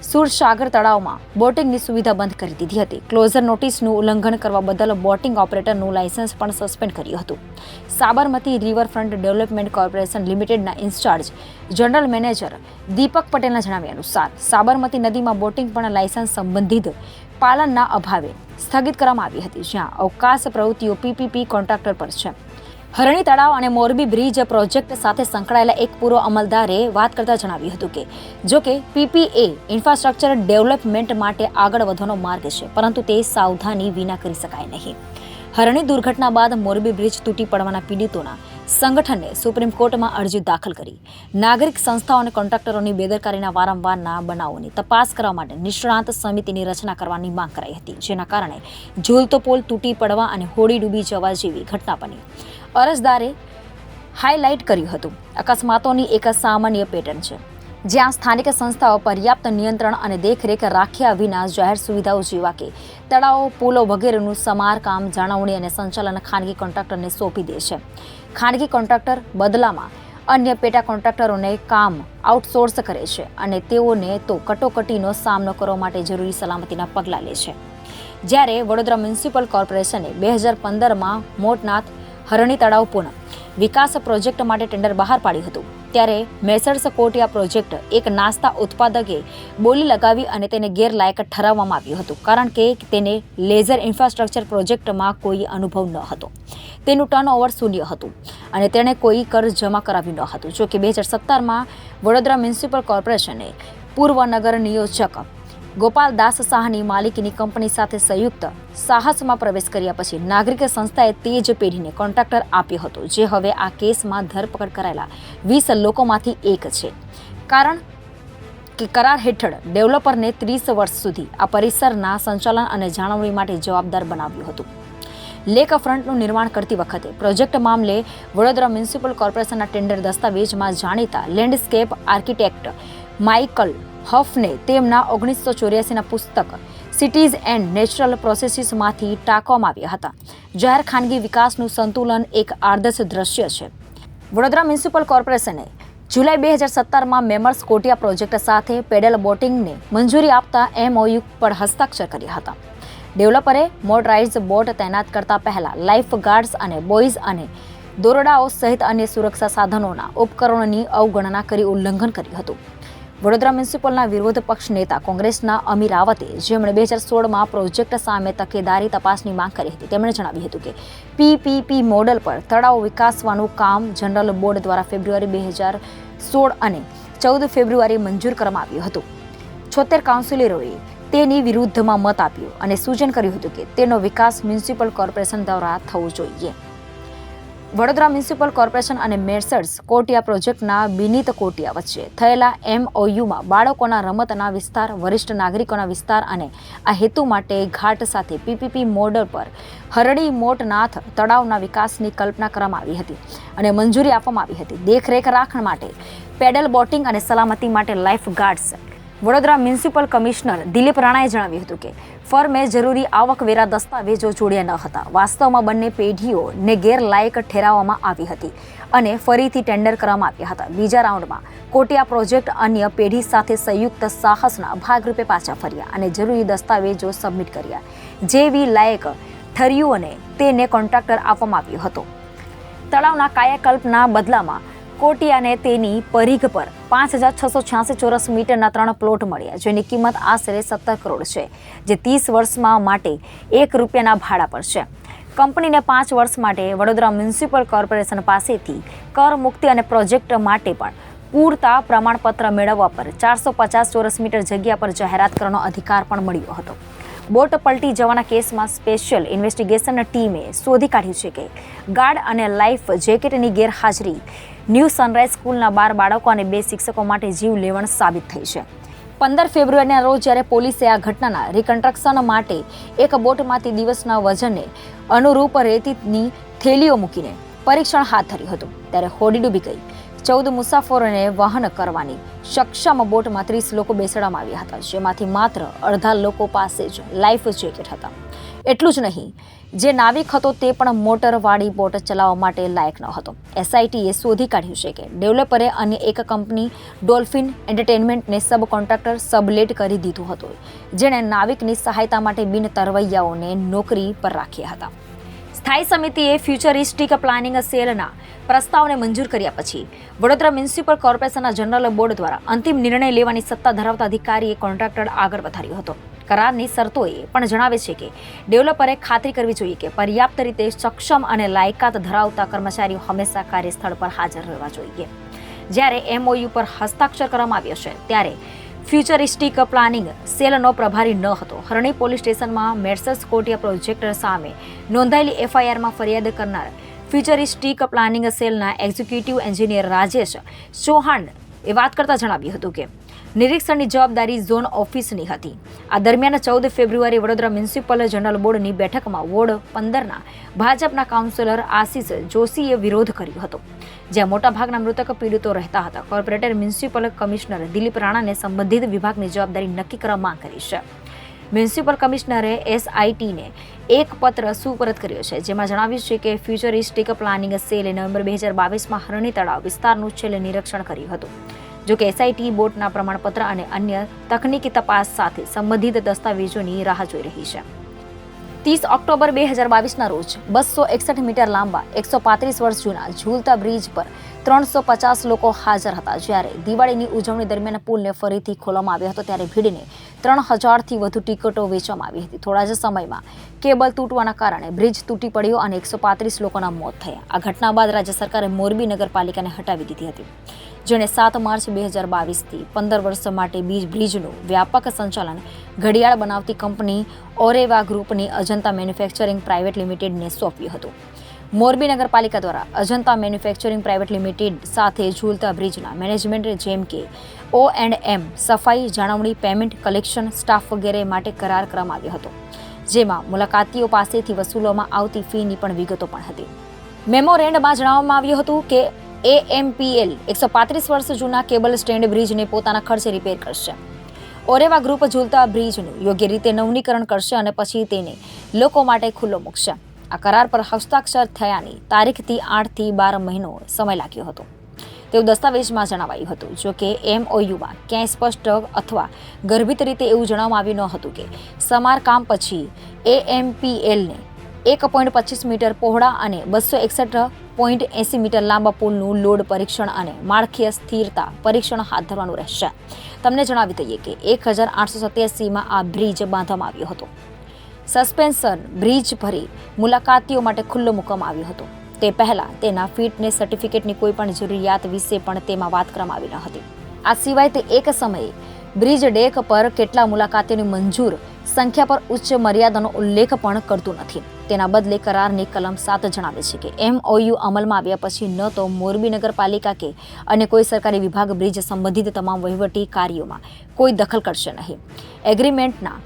S1: સુરસાગર તળાવમાં બોટિંગની સુવિધા બંધ કરી દીધી હતી. ક્લોઝર નોટિસનું ઉલ્લંઘન કરવા બદલ બોટિંગ ઓપરેટરનું લાયસન્સ પણ સસ્પેન્ડ કર્યું હતું. સાબરમતી રિવરફ્રન્ટ ડેવલપમેન્ટ કોર્પોરેશન લિમિટેડના ઇન્ચાર્જ જનરલ મેનેજર દીપક પટેલના જણાવ્યા અનુસાર સાબરમતી નદીમાં બોટિંગ પણ લાયસન્સ સંબંધિત પાલનના અભાવે સ્થગિત કરવામાં આવી હતી, જ્યાં અવકાશ પ્રવૃત્તિઓ પીપીપી કોન્ટ્રાક્ટર પર છે. હરણી તળાવ અને મોરબી બ્રિજ પ્રોજેક્ટ સાથે સંકળાયેલા એક પૂર્વ અમલદારે વાત કરતા જણાવ્યું હતું કે જો કે પીપીએ ઇન્ફ્રાસ્ટ્રક્ચર ડેવલપમેન્ટ માટે આગળ વધવાનો માર્ગ છે, પરંતુ તે સાવધાની વિના કરી શકાય નહીં. હરણી દુર્ઘટના બાદ મોરબી બ્રિજ તૂટી પડવાના પીડિતોના સંગઠને સુપ્રીમ કોર્ટમાં અરજી દાખલ કરી. નાગરિક સંસ્થાઓ અને કોન્ટ્રાક્ટરોની બેદરકારીના વારંવારના બનાવોની તપાસ કરવા માટે નિષ્ણાત સમિતિની રચના કરવાની માંગ કરાઈ હતી, જેના કારણે ઝૂલતો પુલ તૂટી પડવા અને હોડી ડૂબી જવા જેવી ઘટના બની. અરજદારે હાઇલાઇટ કર્યું હતું, અકસ્માતોની એક સામાન્ય પેટર્ન છે જ્યાં સ્થાનિક સંસ્થાઓ પર્યાપ્ત નિયંત્રણ અને દેખરેખ રાખ્યા વિના જાહેર સુવિધાઓ જેવા કે તળાવો, પુલો વગેરેનું સમારકામ, જાળવણી અને સંચાલન ખાનગી કોન્ટ્રાક્ટરને સોંપી દે છે. ખાનગી કોન્ટ્રાક્ટર બદલામાં અન્ય પેટા કોન્ટ્રાક્ટરોને કામ આઉટસોર્સ કરે છે અને તેઓને તો કટોકટીનો સામનો કરવા માટે જરૂરી સલામતીના પગલાં લે છે. જ્યારે વડોદરા મ્યુનિસિપલ કોર્પોરેશને 2015માં મોટનાથ હરણી તળાવ પુનઃ વિકાસ પ્રોજેક્ટ માટે ટેન્ડર બહાર પાડ્યું હતું, ત્યારે મેસર્સ કોટિયા પ્રોજેક્ટ એક નાસ્તા ઉત્પાદકે બોલી લગાવી અને તેને ગેરલાયક ઠરાવવામાં આવ્યું હતું, કારણ કે તેને લેઝર ઇન્ફ્રાસ્ટ્રક્ચર પ્રોજેક્ટમાં કોઈ અનુભવ ન હતો, તેનું ટર્નઓવર શૂન્ય હતું અને તેણે કોઈ કર જમા કરાવ્યું ન હતું. જો કે 2017માં વડોદરા મ્યુનિસિપલ કોર્પોરેશને પૂર્વ નગર નિયોજક ગોપાલદાસ શાહની માલિકીની કંપની સાથે સંયુક્ત સાહસમાં પ્રવેશ કર્યા પછી નાગરિક સંસ્થાએ તે જ પેઢીને કોન્ટ્રાક્ટર આપ્યો હતો, જે હવે આ કેસમાં ધરપકડ કરાયેલા 20 લોકોમાંથી એક છે. કારણ કે કરાર હેઠળ ડેવલપરને 30 વર્ષ સુધી આ પરિસરના સંચાલન અને જાળવણી માટે જવાબદાર બનાવ્યું હતું. લેક ફ્રન્ટનું નિર્માણ કરતી વખતે પ્રોજેક્ટ મામલે વડોદરા મ્યુનિસિપલ કોર્પોરેશનના ટેન્ડર દસ્તાવેજમાં જાણીતા લેન્ડસ્કેપ આર્કિટેક્ટ માઇકલ હફને તેમના 1984ના પુસ્તક સિટીઝ એન્ડ નેચરલ પ્રોસેસીસમાંથી ટાંકવામાં આવ્યા હતા. જાહેર ખાનગી વિકાસનું સંતુલન એક આદર્શ દ્રશ્ય છે. વડોદરા મ્યુનિસિપલ કોર્પોરેશને જુલાઈ 2017માં મેમર્સ કોટિયા પ્રોજેક્ટ સાથે પેડલ બોટિંગને મંજૂરી આપતા MOU પર હસ્તાક્ષર કર્યા હતા. ડેવલપરે મોટરાઇઝ્ડ બોટ તૈનાત કરતા પહેલા લાઇફ ગાર્ડ્સ અને બોયઝ અને દોરડાઓ સહિત અન્ય સુરક્ષા સાધનોના ઉપકરણોની અવગણના કરી ઉલ્લંઘન કર્યું હતું. વડોદરા મ્યુનિસિપલના વિરોધ પક્ષ નેતા કોંગ્રેસના અમીર રાવતે, જેમણે 2016માં પ્રોજેક્ટ સામે તકેદારી તપાસની માંગ કરી હતી, તેમણે જણાવ્યું હતું કે PPP મોડલ પર તળાવ વિકાસવાનું કામ જનરલ બોર્ડ દ્વારા ફેબ્રુઆરી 2016 અને 14 ફેબ્રુઆરી મંજૂર કરવામાં આવ્યું હતું. 76 કાઉન્સિલરોએ તેની વિરુદ્ધમાં મત આપ્યો અને સૂચન કર્યું હતું કે તેનો વિકાસ મ્યુનિસિપલ કોર્પોરેશન દ્વારા થવો જોઈએ. વડોદરા મ્યુનિસિપલ કોર્પોરેશન અને મેસર્સ કોટિયા પ્રોજેક્ટના બિનીત કોટિયા વચ્ચે થયેલા MOUમાં બાળકોના રમતના વિસ્તાર, વરિષ્ઠ નાગરિકોના વિસ્તાર અને આ હેતુ માટે ઘાટ સાથે PPP મોડલ પર હરણી મોટનાથ તળાવના વિકાસની કલ્પના કરવામાં આવી હતી અને મંજૂરી આપવામાં આવી હતી. દેખરેખ રાખવા માટે પેડલ બોટિંગ અને સલામતી માટે lifeguards. Vadodara municipal commissioner Dilip રાણાએ જણાવ્યું હતું કે ફર્મે જરૂરી આવકવેરા દસ્તાવેજો જોડ્યા ન હતા. વાસ્તવમાં બંને પેઢીઓને ગેરલાયક ઠેરવવામાં આવી હતી અને ફરીથી ટેન્ડર કરવામાં આવ્યા હતા. બીજા રાઉન્ડમાં કોટિયા પ્રોજેક્ટ અન્ય પેઢી સાથે સંયુક્ત સાહસના ભાગરૂપે પાછા ફર્યા અને જરૂરી દસ્તાવેજો સબમિટ કર્યા, જેવી લાયક ઠર્યું અને તેને કોન્ટ્રાક્ટર આપવામાં આવ્યો હતો. તળાવના કાયાકલ્પના બદલામાં કોટિયાને તેની પરિઘ પર 5686 ચોરસ મીટરના 3 પ્લોટ મળ્યા, જેની કિંમત આશરે 17 કરોડ છે, જે 30 વર્ષમાં માટે ₹1 ભાડા પર છે. કંપનીને 5 વર્ષ માટે વડોદરા મ્યુનિસિપલ કોર્પોરેશન પાસેથી કર મુક્તિ અને પ્રોજેક્ટ માટે પણ પૂરતા પ્રમાણપત્ર મેળવવા પર 450 ચોરસ મીટર જગ્યા પર જાહેરાત કરવાનો અધિકાર પણ મળ્યો હતો. બોટ પલટી જવાના કેસમાં સ્પેશિયલ ઇન્વેસ્ટિગેશન ટીમે શોધી કાઢ્યું છે કે ગાર્ડ અને લાઇફ જેકેટની ગેરહાજરી ન્યૂ સનરાઇઝ સ્કૂલના 12 બાળકો અને 2 શિક્ષકો માટે જીવ લેવણ સાબિત થઈ છે. 15 ફેબ્રુઆરીના રોજ જ્યારે પોલીસે આ ઘટનાના રિકન્સ્ટ્રક્શન માટે એક બોટમાંથી દિવસના વજનને અનુરૂપ રેતીની થેલીઓ મૂકીને પરીક્ષણ હાથ ધર્યું હતું, ત્યારે હોડી ડૂબી ગઈ. 14 મુસાફરોને વહન કરવાની સક્ષમ બોટમાં 30 લોકો બેસાડવામાં આવ્યા હતા, જેમાંથી માત્ર અડધા લોકો પાસે જ લાઈફ જેકેટ હતા. એટલું જ નહીં, જે નાવિક હતો તે પણ મોટરવાળી બોટ ચલાવવા માટે લાયક ન હતો. SITએ શોધી કાઢ્યું છે કે ડેવલપરે અન્ય એક કંપની ડોલ્ફિન એન્ટરટેનમેન્ટને સબ કોન્ટ્રાક્ટર સબલેટ કરી દીધું હતું, જેણે નાવિકની સહાયતા માટે બિન તરવૈયાઓને નોકરી પર રાખ્યા હતા. સ્થાયી સમિતિએ ફ્યુચરિસ્ટિક પ્લાનિંગ સેલના પ્રસ્તાવને મંજૂર કર્યા પછી વડોદરા મ્યુનિસિપલ કોર્પોરેશનના જનરલ બોર્ડ દ્વારા અંતિમ નિર્ણય લેવાની સત્તા ધરાવતા અધિકારીએ કોન્ટ્રાક્ટર આગળ વધાર્યો હતો. કરારની શરતોએ પણ જણાવે છે કે ડેવલપરે ખાતરી કરવી જોઈએ કે પર્યાપ્ત રીતે સક્ષમ અને લાયકાત ધરાવતા કર્મચારીઓ હંમેશા કાર્યસ્થળ પર હાજર રહેવા જોઈએ. જ્યારે MOU પર હસ્તાક્ષર કરવામાં આવ્યો છે ત્યારે ફ્યુચરિસ્ટિક પ્લાનિંગ સેલનો પ્રભારી ન હતો. હરણી પોલીસ સ્ટેશનમાં મેસર્સ કોટિયા પ્રોજેક્ટ સામે નોંધાયેલી FIRમાં ફરિયાદ કરનાર ફ્યુચરિસ્ટિક પ્લાનિંગ સેલના એક્ઝિક્યુટિવ એન્જિનિયર રાજેશ ચૌહાણ એ વાત કરતા જણાવ્યું હતું કે નિરીક્ષણની જવાબદારી ઝોન ઓફિસની હતી. આ દરમિયાન 14 ફેબ્રુઆરી વડોદરા મ્યુનિસિપલ જનરલ બોર્ડની બેઠકમાં વોર્ડ 15ના ભાજપના કાઉન્સિલર આશિષ જોશીએ વિરોધ કર્યો હતો, જ્યાં મોટાભાગના મૃતક પીડિતો રહેતા હતા. કોર્પોરેટર મ્યુનિસિપલ કમિશનર દિલીપ રાણાને સંબંધિત વિભાગની જવાબદારી નક્કી કરવા માંગ કરી છે. મ્યુનિસિપલ કમિશનરે SITને એક પત્ર સુપરત કર્યો છે, જેમાં જણાવ્યું છે કે ફ્યુચરિસ્ટિક પ્લાનિંગ સેલે નવેમ્બર 2022માં હરણી તળાવ વિસ્તારનું છેલ્લે નિરીક્ષણ કર્યું હતું. જોકે SIT બોટના પ્રમાણપત્ર અને અન્ય તકનીકી તપાસ સાથે સંબંધિત દસ્તાવેજોની રાહ જોઈ રહી છે. 30 ઓક્ટોબર 2022ના રોજ 261 મીટર લાંબા 135 વર્ષ જૂના ઝૂલતા બ્રિજ પર 350 લોકો હાજર હતા. જ્યારે દિવાળીની ઉજવણી દરમિયાન પુલને ફરીથી ખોલવામાં આવ્યો હતો, ત્યારે ભીડને 3000થી વધુ ટિકિટો વેચવામાં આવી હતી. થોડા જ સમયમાં કેબલ તૂટવાના કારણે બ્રિજ તૂટી પડ્યો અને 135 લોકોના મોત થયા. આ ઘટના બાદ રાજ્ય સરકારે મોરબી નગરપાલિકાને હટાવી દીધી હતી, જેણે 7 માર્ચ 2022થી 15 વર્ષ માટે બ્રિજનું વ્યાપક સંચાલન ઘડિયાળ બનાવતી કંપની ઓરેવા ગ્રુપની અજંતા મેન્યુફેક્ચરિંગ પ્રાઇવેટ લિમિટેડને સોંપ્યું હતું. મોરબી નગરપાલિકા દ્વારા અજંતા મેન્યુફેક્ચરિંગ પ્રાઇવેટ લિમિટેડ સાથે ઝૂલતા બ્રિજના મેનેજમેન્ટ જેમ કે O&M, સફાઈ, જાળવણી, પેમેન્ટ, કલેક્શન, સ્ટાફ વગેરે માટે કરાર કરવામાં આવ્યો હતો, જેમાં મુલાકાતીઓ પાસેથી વસૂલવામાં આવતી ફીની પણ વિગતો પણ હતી. મેમોરેન્ડમાં જણાવવામાં આવ્યું હતું કે AMPL 135 વર્ષ જૂના કેબલ સ્ટેન્ડ બ્રિજને પોતાના ખર્ચે રિપેર કરશે. ઓરેવા ગ્રુપ ઝૂલતા બ્રિજનું યોગ્ય રીતે નવીનીકરણ કરશે અને પછી તેને લોકો માટે ખુલ્લો મૂકશે. આ કરાર પર હસ્તાક્ષર થયાની તારીખથી 8 થી 12 મહિનો સમય લાગ્યો હતો તેવું દસ્તાવેજમાં જણાવાયું હતું. જો કે MOUમાં ક્યાંય સ્પષ્ટ અથવા ગર્ભિત રીતે એવું જણાવવામાં આવ્યું ન હતું કે સમારકામ પછી AMPLને 1.25 મીટર પહોળા અને 261.80 મીટર લાંબા પુલનું લોડ પરીક્ષણ અને માળખીય સ્થિરતા પરીક્ષણ હાથ ધરવાનું રહેશે. તમને જણાવી દઈએ કે 1887માં આ બ્રિજ બાંધવામાં આવ્યો હતો. સસ્પેન્શન બ્રિજ ભરી મુલાકાતીઓ માટે ખુલ્લો મૂકવામાં આવ્યો હતો. તે પહેલા તેના ફિટનેસ સર્ટિફિકેટની કોઈ પણ જરૂરિયાત વિશે પણ તેમાં વાત કરવામાં આવી ન હતી. આ સિવાય તે એક સમયે બ્રિજ ડેક પર કેટલા મુલાકાતીઓની મંજૂર સંખ્યા પર ઉચ્ચ મર્યાદાનો ઉલ્લેખ પણ કરતું નથી. તેના બદલે કરારની કલમ 7 જણાવે છે કે MOU અમલમાં આવ્યા પછી ન તો મોરબી નગરપાલિકા કે અન્ય કોઈ સરકારી વિભાગ બ્રિજ સંબંધિત તમામ વહીવટી કાર્યોમાં કોઈ દખલ કરશે નહીં. એગ્રીમેન્ટના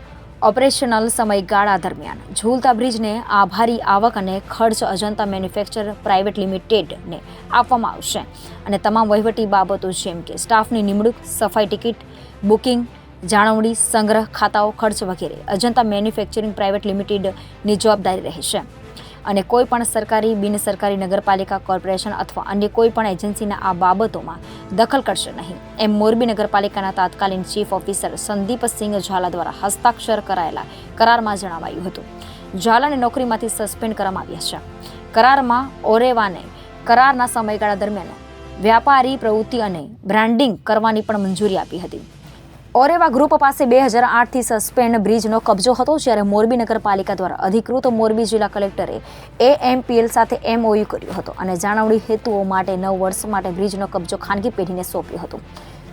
S1: ઓપરેશનલ સમયગાળા દરમિયાન ઝૂલતા બ્રિજને આભારી આવક અને ખર્ચ અજંતા મેન્યુફેક્ચર પ્રાઇવેટ લિમિટેડને આપવામાં આવશે અને તમામ વહીવટી બાબતો જેમ કે સ્ટાફની નિમણૂક, સફાઈ, ટિકિટ બુકિંગ, જાળવણી, સંગ્રહ, ખાતાઓ, ખર્ચ વગેરે અજંતા મેન્યુફેક્ચરિંગ પ્રાઇવેટ લિમિટેડની જવાબદારી રહેશે અને કોઈ પણ સરકારી, બિન સરકારી, નગરપાલિકા, કોર્પોરેશન અથવા અન્ય કોઈ પણ એજન્સીના આ બાબતોમાં દખલ કરશે નહીં, એમ મોરબી નગરપાલિકાના તાત્કાલિન ચીફ ઓફિસર સંદીપસિંહ ઝાલા દ્વારા હસ્તાક્ષર કરાયેલા કરારમાં જણાવાયું હતું. ઝાલાને નોકરીમાંથી સસ્પેન્ડ કરવામાં આવ્યા છે. કરારમાં ઓરેવાને કરારના સમયગાળા દરમિયાન વ્યાપારી પ્રવૃત્તિ અને બ્રાન્ડિંગ કરવાની પણ મંજૂરી આપી હતી. ઓરેવા ગ્રુપ પાસે 2008થી સસ્પેન્ડ બ્રિજનો કબજો હતો, જ્યારે મોરબી નગરપાલિકા દ્વારા અધિકૃત મોરબી જિલ્લા કલેક્ટરે AMPL સાથે MOU કર્યો હતો અને જાળવણી હેતુઓ માટે 9 વર્ષ માટે બ્રિજનો કબજો ખાનગી પેઢીને સોંપ્યો હતો.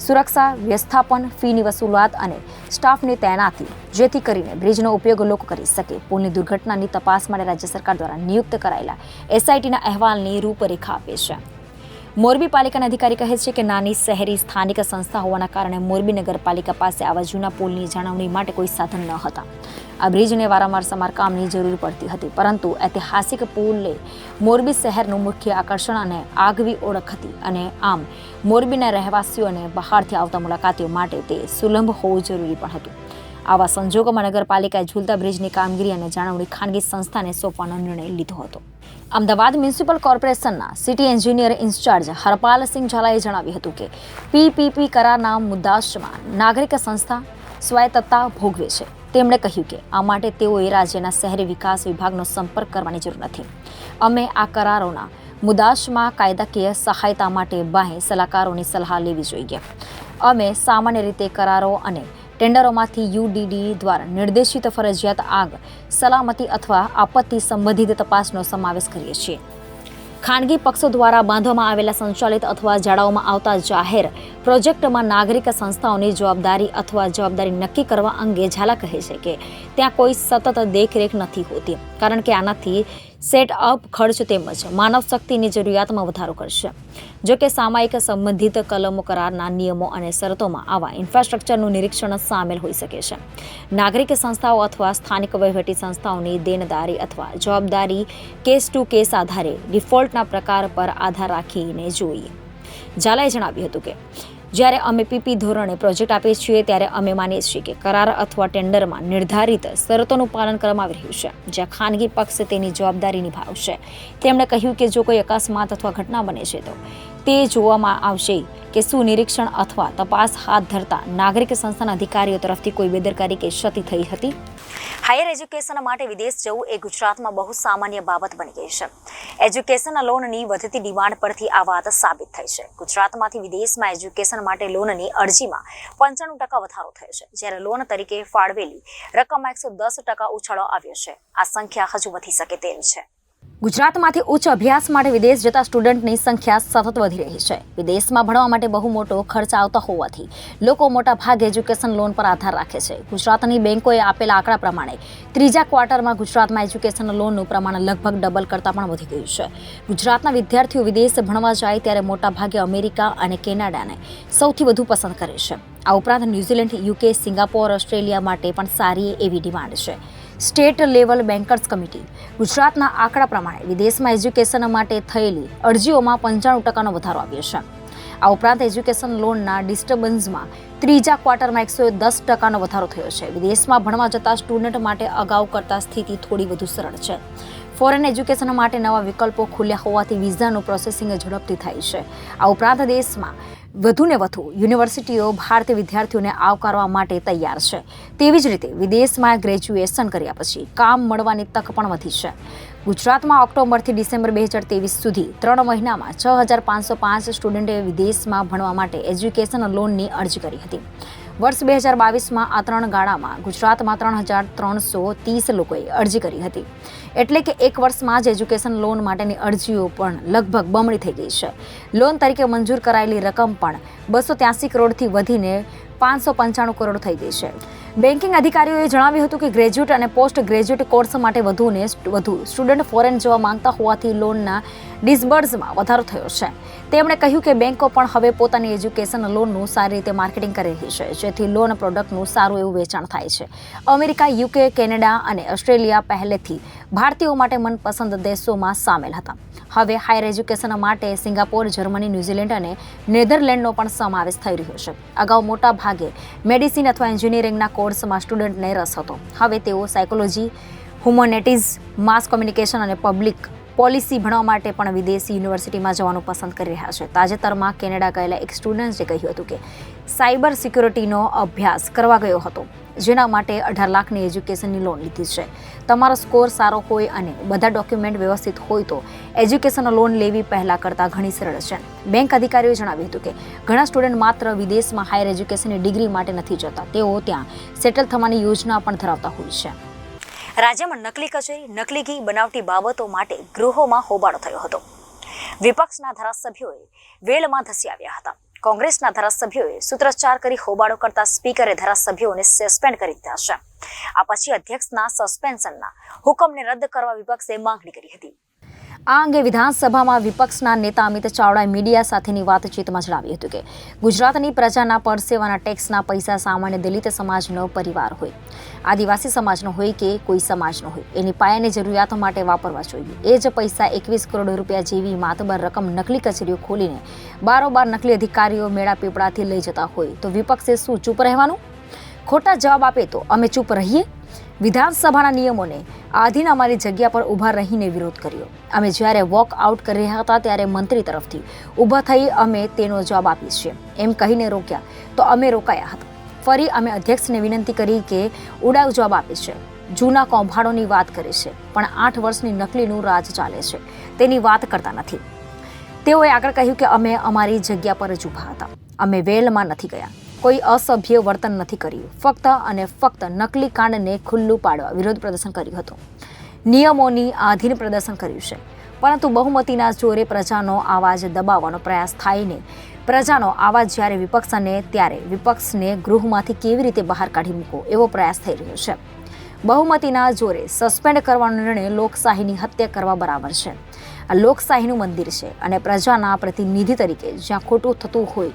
S1: સુરક્ષા, વ્યવસ્થાપન, ફીની વસૂલાત અને સ્ટાફની તૈનાતી, જેથી કરીને બ્રિજનો ઉપયોગ લોકો કરી શકે. પુલની દુર્ઘટનાની તપાસ માટે રાજ્ય સરકાર દ્વારા નિયુક્ત કરાયેલા SITના અહેવાલની રૂપરેખા આપે છે. મોરબી પાલિકાના અધિકારી કહે છે કે નાની શહેરી સ્થાનિક સંસ્થા હોવાના કારણે મોરબી નગરપાલિકા પાસે આવા જૂના પુલની જાળવણી માટે કોઈ સાધન ન હતા. આ બ્રિજને વારંવાર સમારકામની જરૂર પડતી હતી, પરંતુ ઐતિહાસિક પુલે મોરબી શહેરનું મુખ્ય આકર્ષણ અને આગવી ઓળખ હતી અને આમ મોરબીના રહેવાસીઓ અને બહારથી આવતા મુલાકાતીઓ માટે તે સુલભ હોવું જરૂરી પણ હતું. આવા સંજોગોમાં નગરપાલિકાએ ઝૂલતા બ્રિજની કામગીરી અને જાળવણી ખાનગી સંસ્થાને સોંપવાનો નિર્ણય લીધો હતો. અમદાવાદ મ્યુનિસિપલ કોર્પોરેશનના સિટી એન્જિનિયર ઇન્ચાર્જ હરપાલસિંહ ઝાલાએ જણાવ્યું હતું કે PPP કરારના મુદ્દામાં નાગરિક સંસ્થા સ્વાયત્તતા ભોગવે છે. તેમણે કહ્યું કે આ માટે તેઓએ રાજ્યના શહેરી વિકાસ વિભાગનો સંપર્ક કરવાની જરૂર નથી. અમે આ કરારોના મુદ્દામાં કાયદાકીય સહાયતા માટે બાહ્ય સલાહકારોની સલાહ લેવી જોઈએ. અમે સામાન્ય રીતે કરારો અને ટેન્ડરોમાંથી UDD દ્વારા નિર્દેશિત ફરજિયાત આગ, સલામતી અથવા આપત્તિ સંબંધિત તપાસનો સમાવેશ કરીએ છીએ. ખાનગી પક્ષો દ્વારા બાંધવામાં આવેલા સંચાલિત અથવા જાળવવામાં આવતા જાહેર પ્રોજેક્ટમાં નાગરિક સંસ્થાઓની જવાબદારી નક્કી કરવા અંગે ઝાલા કહે છે કે ત્યાં કોઈ સતત દેખરેખ નથી હોતી, કારણ કે આનાથી સેટઅપ ખર્ચ તેમજ માનવ શક્તિની જરૂરિયાતમાં વધારો કરશે. જોકે સામાયિક સંબંધિત કલમો કરારના નિયમો અને શરતોમાં આવા ઇન્ફ્રાસ્ટ્રક્ચરનું નિરીક્ષણ સામેલ હોઈ શકે છે. નાગરિક સંસ્થાઓ અથવા સ્થાનિક વહીવટી સંસ્થાઓની દેનદારી અથવા જવાબદારી કેસ ટુ કેસ આધારે ડિફોલ્ટના પ્રકાર પર આધાર રાખીને જોઈએ. ઝાલાએ જણાવ્યું હતું કે જ્યારે અમે પીપી ધોરણે પ્રોજેક્ટ આપીએ છીએ ત્યારે અમે માનીએ છીએ કે કરાર અથવા ટેન્ડરમાં નિર્ધારિત શરતોનું પાલન કરવામાં આવી રહ્યું છે, જ્યાં ખાનગી પક્ષ તેની જવાબદારી નિભાવશે. તેમણે કહ્યું કે જો કોઈ અકસ્માત અથવા ઘટના બને છે તો તે જોવામાં આવશે કે શું નિરીક્ષણ અથવા તપાસ હાથ ધરતા નાગરિક સંસ્થાના અધિકારીઓ તરફથી કોઈ બેદરકારી કે ક્ષતિ થઈ હતી. હાયર એજ્યુકેશન માટે વિદેશ જવું એ ગુજરાતમાં બહુ સામાન્ય બાબત બની ગઈ છે. એજ્યુકેશન લોનની વધતી ડિમાન્ડ પરથી આ વાત સાબિત થઈ છે. ગુજરાતમાંથી વિદેશમાં એજ્યુકેશન માટે લોનની અરજીમાં 95% વધારો થયો છે, જ્યારે લોન તરીકે ફાળવેલી રકમમાં 110% ઉછાળો આવ્યો છે. આ સંખ્યા હજુ વધી શકે તેમ છે. ગુજરાતમાંથી ઉચ્ચ અભ્યાસ માટે વિદેશ જતા સ્ટુડન્ટની સંખ્યા સતત વધી રહી છે. વિદેશમાં ભણવા માટે બહુ મોટો ખર્ચ આવતો હોવાથી લોકો મોટા ભાગે એજ્યુકેશન લોન પર આધાર રાખે છે. ગુજરાતની બેંકોએ આપેલા આંકડા પ્રમાણે ત્રીજા ક્વાર્ટરમાં ગુજરાતમાં એજ્યુકેશન લોનનું પ્રમાણ લગભગ ડબલ કરતાં પણ વધી ગયું છે. ગુજરાતના વિદ્યાર્થીઓ વિદેશ ભણવા જાય ત્યારે મોટા ભાગે અમેરિકા અને કેનેડાને સૌથી વધુ પસંદ કરે છે. આ ઉપરાંત ન્યૂઝીલેન્ડ, યુકે, સિંગાપોર, ઓસ્ટ્રેલિયા માટે પણ સારી એવી ડિમાન્ડ છે. સ્ટેટ લેવલ બેન્કર્સ કમિટી ગુજરાતના આંકડા પ્રમાણે વિદેશમાં એજ્યુકેશન માટે થયેલી અરજીઓમાં 95%નો વધારો આવ્યો છે. આ ઉપરાંત એજ્યુકેશન લોનના ડિસ્ટર્બન્સમાં ત્રીજા ક્વાર્ટરમાં 110%નો વધારો થયો છે. વિદેશમાં ભણવા જતા સ્ટુડન્ટ માટે અગાઉ કરતાં સ્થિતિ થોડી વધુ સરળ છે. ફોરેન એજ્યુકેશન માટે નવા વિકલ્પો ખુલ્યા હોવાથી વિઝાનું પ્રોસેસિંગ ઝડપથી થાય છે. આ ઉપરાંત દેશમાં વધુને વધુ યુનિવર્સિટીઓ ભારતીય વિદ્યાર્થીઓને આવકારવા માટે તૈયાર છે. તેવી જ રીતે વિદેશમાં ગ્રેજ્યુએશન કર્યા પછી કામ મળવાની તક પણ વધી છે. ગુજરાતમાં ઓક્ટોબરથી ડિસેમ્બર 2023 સુધી 3 મહિનામાં 6505 સ્ટુડન્ટે વિદેશમાં ભણવા માટે એજ્યુકેશન લોનની અરજી કરી હતી. વર્ષ 2022માં આ 3 ગાળામાં ગુજરાતમાં 3330 લોકોએ અરજી કરી હતી. એટલે કે એક વર્ષમાં જ એજ્યુકેશન લોન માટેની અરજીઓ પણ લગભગ બમણી થઈ ગઈ છે. લોન તરીકે મંજૂર કરાયેલી રકમ પણ 283 કરોડથી વધીને 595 કરોડ થઈ ગઈ છે. બેન્કિંગ અધિકારીઓએ જણાવ્યું હતું કે ગ્રેજ્યુએટ અને પોસ્ટ ગ્રેજ્યુએટ કોર્સ માટે વધુને વધુ સ્ટુડન્ટ ફોરેન જવા માંગતા હોવાથી લોનના ડિસબર્સમાં વધારો થયો છે. તેમણે કહ્યું કે બેન્કો પણ હવે પોતાની એજ્યુકેશન લોનનું સારી રીતે માર્કેટિંગ કરી રહી છે, જેથી લોન પ્રોડક્ટનું સારું એવું વેચાણ થાય છે. અમેરિકા, યુકે, કેનેડા અને ઓસ્ટ્રેલિયા પહેલેથી ભારતીયો માટે મનપસંદ દેશોમાં સામેલ હતા. હવે હાયર એજ્યુકેશન માટે સિંગાપોર, જર્મની, ન્યૂઝીલેન્ડ અને નેધરલેન્ડનો પણ સમાવેશ થઈ રહ્યો છે. અગાઉ મોટા ભાગે મેડિસિન અથવા એન્જિનિયરિંગના કોર્સમાં સ્ટુડન્ટને રસ હતો. હવે તેઓ સાયકોલોજી, હ્યુમેનિટીઝ, માસ કોમ્યુનિકેશન અને પબ્લિક પોલિસી ભણવા માટે પણ વિદેશી યુનિવર્સિટીમાં જવાનું પસંદ કરી રહ્યા છે. તાજેતરમાં કેનેડા ગયેલા એક સ્ટુડન્ટે કહ્યું હતું કે સાયબર સિક્યોરિટીનો અભ્યાસ કરવા ગયો હતો, જેના માટે 18 લાખની એજ્યુકેશનની લોન લીધી છે. તમારો સ્કોર સારો હોય અને બધા ડોક્યુમેન્ટ વ્યવસ્થિત હોય તો એજ્યુકેશન લોન લેવી પહેલાં કરતાં ઘણી સરળ છે. બેંક અધિકારીઓએ જણાવ્યું હતું કે ઘણા સ્ટુડન્ટ માત્ર વિદેશમાં હાયર એજ્યુકેશનની ડિગ્રી માટે નથી જતા, તેઓ ત્યાં સેટલ થવાની યોજના પણ ધરાવતા હોય છે. રાજ્યમાં નકલી કચેરી, નકલી ઘી બનાવટી બાબતો માટે ગૃહોમાં હોબાળો થયો હતો. વિપક્ષના ધારાસભ્યોએ વેલમાં ધસી આવ્યા હતા. કોંગ્રેસના ધારાસભ્યોએ સૂત્રોચ્ચાર કરી હોબાળો કરતા સ્પીકરે ધારાસભ્યોને સસ્પેન્ડ કરી દીધા છે. આ પછી અધ્યક્ષના સસ્પેન્શનના હુકમને રદ કરવા વિપક્ષે માંગણી કરી હતી. આ અંગે વિધાનસભામાં વિપક્ષના નેતા અમિત ચાવડાએ મીડિયા સાથેની વાતચીતમાં જણાવ્યું હતું કે ગુજરાતની પ્રજાના પરસેવાના ટેક્સના પૈસા સામાન્ય દલિત સમાજનો પરિવાર હોય, આદિવાસી સમાજનો હોય કે કોઈ સમાજનો હોય, એની પાયાની જરૂરિયાતો માટે વાપરવા જોઈએ. એ જ પૈસા 21 કરોડ રૂપિયા જેવી માતબર રકમ નકલી કચેરીઓ ખોલીને બારોબાર નકલી અધિકારીઓ મેળા પીપળાથી લઈ જતા હોય તો વિપક્ષે શું ચૂપ રહેવાનું? ખોટા જવાબ આપે તો અમે ચૂપ રહીએ? વિધાનસભાના નિયમોને આધીન અમારી જગ્યા પર ઊભા રહીને વિરોધ કર્યો. અમે જ્યારે વોક આઉટ કરી રહ્યા હતા ત્યારે મંત્રી તરફથી ઊભા થઈ અમે તેનો જવાબ આપીએ છીએ એમ કહીને રોક્યા તો અમે રોકાયા હતા. ફરી અમે અધ્યક્ષને વિનંતી કરી કે ઉડાવ જવાબ આપે છે, જૂના કૌભાંડોની વાત કરે છે, પણ 8 વર્ષની નકલીનું રાજ ચાલે છે તેની વાત કરતા નથી. તેઓએ આગળ કહ્યું કે અમે અમારી જગ્યા પર જ ઊભા હતા, અમે વેલમાં નથી ગયા, કોઈ અસભ્ય વર્તન નથી કર્યું, ફક્ત અને ફક્ત નકલી કાંડને ખુલ્લું પાડવા વિરોધ પ્રદર્શન કર્યું હતું, નિયમોની આધીન પ્રદર્શન કર્યું છે. પરંતુ બહુમતીના જોરે પ્રજાનો અવાજ દબાવવાનો પ્રયાસ થાય ને પ્રજાનો અવાજ જ્યારે વિપક્ષ અને ત્યારે વિપક્ષને ગૃહમાંથી કેવી રીતે બહાર કાઢી મૂકો એવો પ્રયાસ થઈ રહ્યો છે. બહુમતીના જોરે સસ્પેન્ડ કરવાનો નિર્ણય લોકશાહીની હત્યા કરવા બરાબર છે. આ લોકશાહીનું મંદિર છે અને પ્રજાના પ્રતિનિધિ તરીકે જ્યાં ખોટું થતું હોય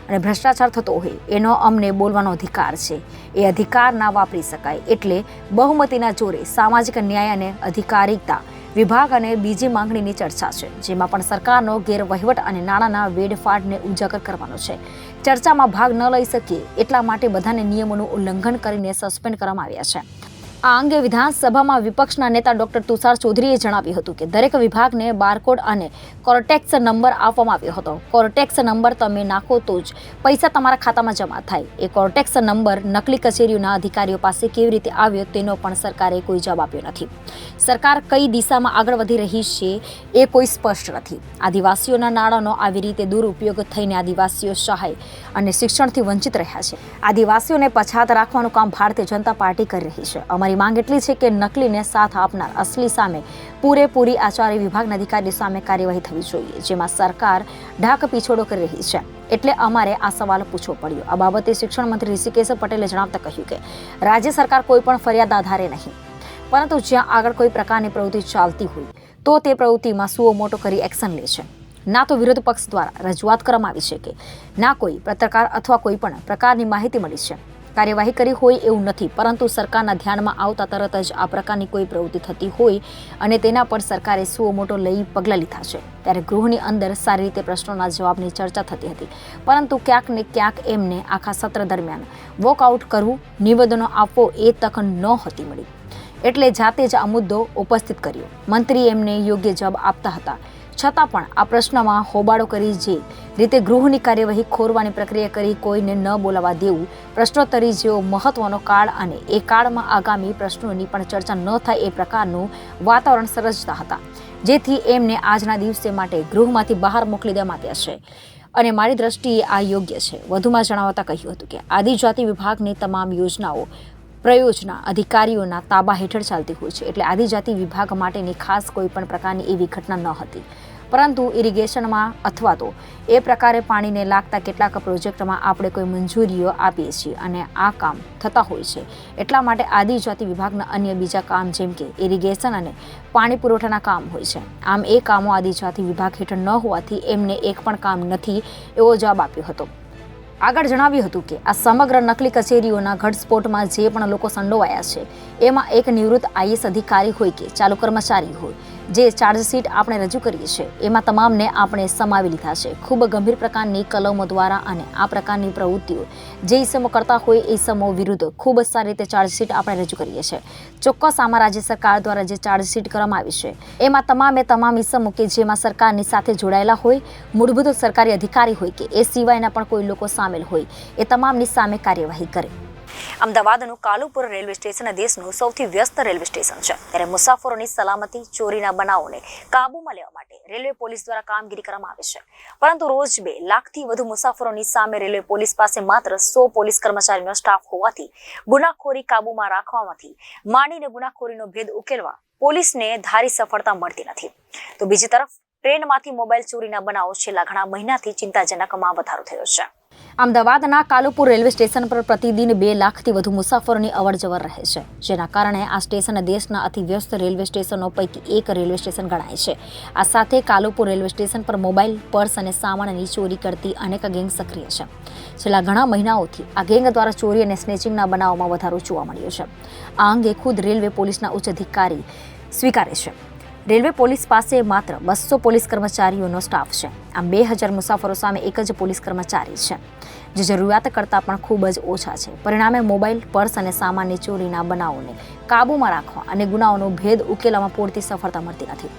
S1: અને ભ્રષ્ટાચાર થતો હોય એનો અમને બોલવાનો અધિકાર છે. એ અધિકાર ના વાપરી શકાય. એટલે બહુમતીના જોરે સામાજિક ન્યાય અને અધિકારિતા વિભાગ અને બીજી માંગણીની ચર્ચા છે, જેમાં પણ સરકારનો ગેરવહીવટ અને નાણાંના વેડફાટને ઉજાગર કરવાનો છે. ચર્ચામાં ભાગ ન લઈ શકીએ એટલા માટે બધાને નિયમોનું ઉલ્લંઘન કરીને સસ્પેન્ડ કરવામાં આવ્યા છે. આ અંગે વિધાનસભામાં વિપક્ષના નેતા ડોક્ટર તુષાર ચૌધરીએ જણાવ્યું હતું કે દરેક વિભાગને બારકોડ અને કોર્ટેક્સ નંબર આપવામાં આવ્યો હતો. કોર્ટેક્સ નંબર તમે નાખો તો જ પૈસા તમારા ખાતામાં જમા થાય. એ કોર્ટેક્સ નંબર નકલી કચેરીઓના અધિકારીઓ પાસે કેવી રીતે આવ્યો તેનો પણ સરકારે કોઈ જવાબ આપ્યો નથી. સરકાર કઈ દિશામાં આગળ વધી રહી છે એ કોઈ સ્પષ્ટ નથી. આદિવાસીઓના નાણાંનો આવી રીતે દુરુપયોગ થઈને આદિવાસીઓ સહાય અને શિક્ષણથી વંચિત રહ્યા છે. આદિવાસીઓને પછાત રાખવાનું કામ ભારતીય જનતા પાર્ટી કરી રહી છે. અમારી માંગ એટલી છે કે નકલીને સાથ આપનાર અસલી સામે પૂરેપૂરી આચાર્ય વિભાગના અધિકારીઓ સામે કાર્યવાહી થવી જોઈએ, જેમાં સરકાર ઢાક પીછોડો કરી રહી છે. એટલે અમારે આ સવાલ પૂછવો પડ્યો. આ બાબતે શિક્ષણ મંત્રી ઋષિકેશ પટેલે જણાવતા કહ્યું કે રાજ્ય સરકાર કોઈ પણ ફરિયાદ આધારે નહીં, પરંતુ જ્યાં આગળ કોઈ પ્રકારની પ્રવૃત્તિ ચાલતી હોય તો તે પ્રવૃત્તિમાં સુઓ મોટો કરી એક્શન લે છે. ના તો વિરોધ પક્ષ દ્વારા રજૂઆત કરવામાં આવી છે કે ના કોઈ પત્રકાર અથવા કોઈ પણ પ્રકારની માહિતી મળી છે. કાર્યવાહી કરી હોય એવું નથી, પરંતુ સરકારના ધ્યાનમાં આવતા તરત જ આ પ્રકારની કોઈ પ્રવૃત્તિ થતી હોય અને તેના પર સરકારે સુઓ મોટો લઈ પગલાં લીધા છે. ત્યારે ગૃહની અંદર સારી રીતે પ્રશ્નોના જવાબની ચર્ચા થતી હતી, પરંતુ ક્યાંક ને ક્યાંક એમને આખા સત્ર દરમિયાન વોકઆઉટ કરવું, નિવેદનો આપવો એ તક નહોતી મળી. એટલે જાતે જ આ મુદ્દો ઉપસ્થિત કર્યો. મંત્રી એમને યોગ્ય જવાબ આપતા હતા, છતાં પણ આ પ્રશ્નમાં હોબાળો કરી જે રીતે ગૃહની કાર્યવાહી ખોરવાની પ્રક્રિયા કરી કોઈને ન બોલાવા દેવું, પ્રશ્નોત્તરી જેવો મહત્વનો કાળ અને એ કાળમાં આગામી પ્રશ્નોની પણ ચર્ચા ન થાય એ પ્રકારનું વાતાવરણ સર્જતા હતા, જેથી એમને આજના દિવસે માટે ગૃહમાંથી બહાર મોકલી દેવામાં આવ્યા છે. અને મારી દ્રષ્ટિએ આ યોગ્ય છે. વધુમાં જણાવતા કહ્યું હતું કે આદિજાતિ વિભાગની તમામ યોજનાઓ પ્રયોજના અધિકારીઓના તાબા હેઠળ ચાલતી હોય છે. એટલે આદિજાતિ વિભાગ માટેની ખાસ કોઈ પણ પ્રકારની એવી ઘટના ન હતી, પરંતુ ઇરિગેશનમાં અથવા તો એ પ્રકારે પાણીને લાગતા કેટલાક પ્રોજેક્ટમાં આપણે કોઈ મંજૂરીઓ આપીએ છીએ અને આ કામ થતા હોય છે. એટલા માટે આદિજાતિ વિભાગના અન્ય બીજા કામ જેમ કે ઇરિગેશન અને પાણી પુરવઠાના કામ હોય છે. આમ એ કામો આદિજાતિ વિભાગ હેઠળ ન હોવાથી એમને એક પણ કામ નથી એવો જવાબ આપ્યો હતો. આગળ જણાવ્યું હતું કે આ સમગ્ર નકલી કચેરીઓના ઘટસ્ફોટમાં જે પણ લોકો સંડોવાયા છે એમાં એક નિવૃત્ત આઈએસ અધિકારી હોય કે ચાલુ કર્મચારી હોય, જે ચાર્જશીટ આપણે રજૂ કરીએ છીએ એમાં તમામને આપણે સમાવી લીધા છે. ખૂબ ગંભીર પ્રકારની કલમો દ્વારા અને આ પ્રકારની પ્રવૃત્તિઓ જે ઇસમો કરતા હોય એ ઇસમો વિરુદ્ધ ખૂબ જ સારી રીતે ચાર્જશીટ આપણે રજૂ કરીએ છીએ. ચોક્કસ આમાં રાજ્ય સરકાર દ્વારા જે ચાર્જશીટ કરવામાં આવી છે એમાં તમામ ઇસમો કે જેમાં સરકારની સાથે જોડાયેલા હોય, મૂળભૂત સરકારી અધિકારી હોય કે એ સિવાયના પણ કોઈ લોકો સામેલ હોય એ તમામની સામે કાર્યવાહી કરે. અમદાવાદનું કાલુપુર રેલવે સ્ટેશન દેશનું સૌથી વ્યસ્ત રેલવે સ્ટેશન છે. ત્યારે મુસાફરોની સલામતી, ચોરીના બનાવોને કાબૂમાં લેવા માટે રેલવે પોલીસ દ્વારા કામગીરી કરવામાં આવે છે. પરંતુ રોજ 2 લાખથી વધુ મુસાફરોની સામે રેલવે પોલીસ પાસે માત્ર 100 પોલીસ કર્મચારીનો સ્ટાફ હોવાથી ગુનાખોરી કાબૂમાં રાખવામાંથી માંડીને ગુનાખોરીનો ભેદ ઉકેલવા પોલીસને ધારી સફળતા મળતી નથી. તો બીજી તરફ ટ્રેનમાંથી મોબાઈલ ચોરીના બનાવો છેલ્લા ઘણા મહિનાથી ચિંતાજનકમાં વધારો થયો છે. અમદાવાદના કાલુપુર રેલવે સ્ટેશન પર પ્રતિદિન 2 લાખથી વધુ મુસાફરોની અવરજવર રહે છે, જેના કારણે આ સ્ટેશન દેશના અતિ વ્યસ્ત રેલવે સ્ટેશનો પૈકી એક રેલવે સ્ટેશન ગણાય છે. આ સાથે કાલુપુર રેલવે સ્ટેશન પર મોબાઈલ, પર્સ અને સામાનની ચોરી કરતી અનેક ગેંગ સક્રિય છે. છેલ્લા ઘણા મહિનાઓથી આ ગેંગ દ્વારા ચોરી અને સ્નેચિંગના બનાવોમાં વધારો જોવા મળ્યો છે. આ અંગે ખુદ રેલવે પોલીસના ઉચ્ચ અધિકારી સ્વીકારે છે. રેલવે પોલીસ પાસે માત્ર 200 પોલીસ કર્મચારીઓનો સ્ટાફ છે. આમ 2000 મુસાફરો સામે એક જ પોલીસ કર્મચારી છે, જે જરૂરિયાત કરતાં પણ ખૂબ જ ઓછા છે. પરિણામે મોબાઈલ, પર્સ અને સામાનની ચોરીના બનાવોને કાબૂમાં રાખવા અને ગુનાઓનો ભેદ ઉકેલવામાં પૂરતી સફળતા મળતી નથી.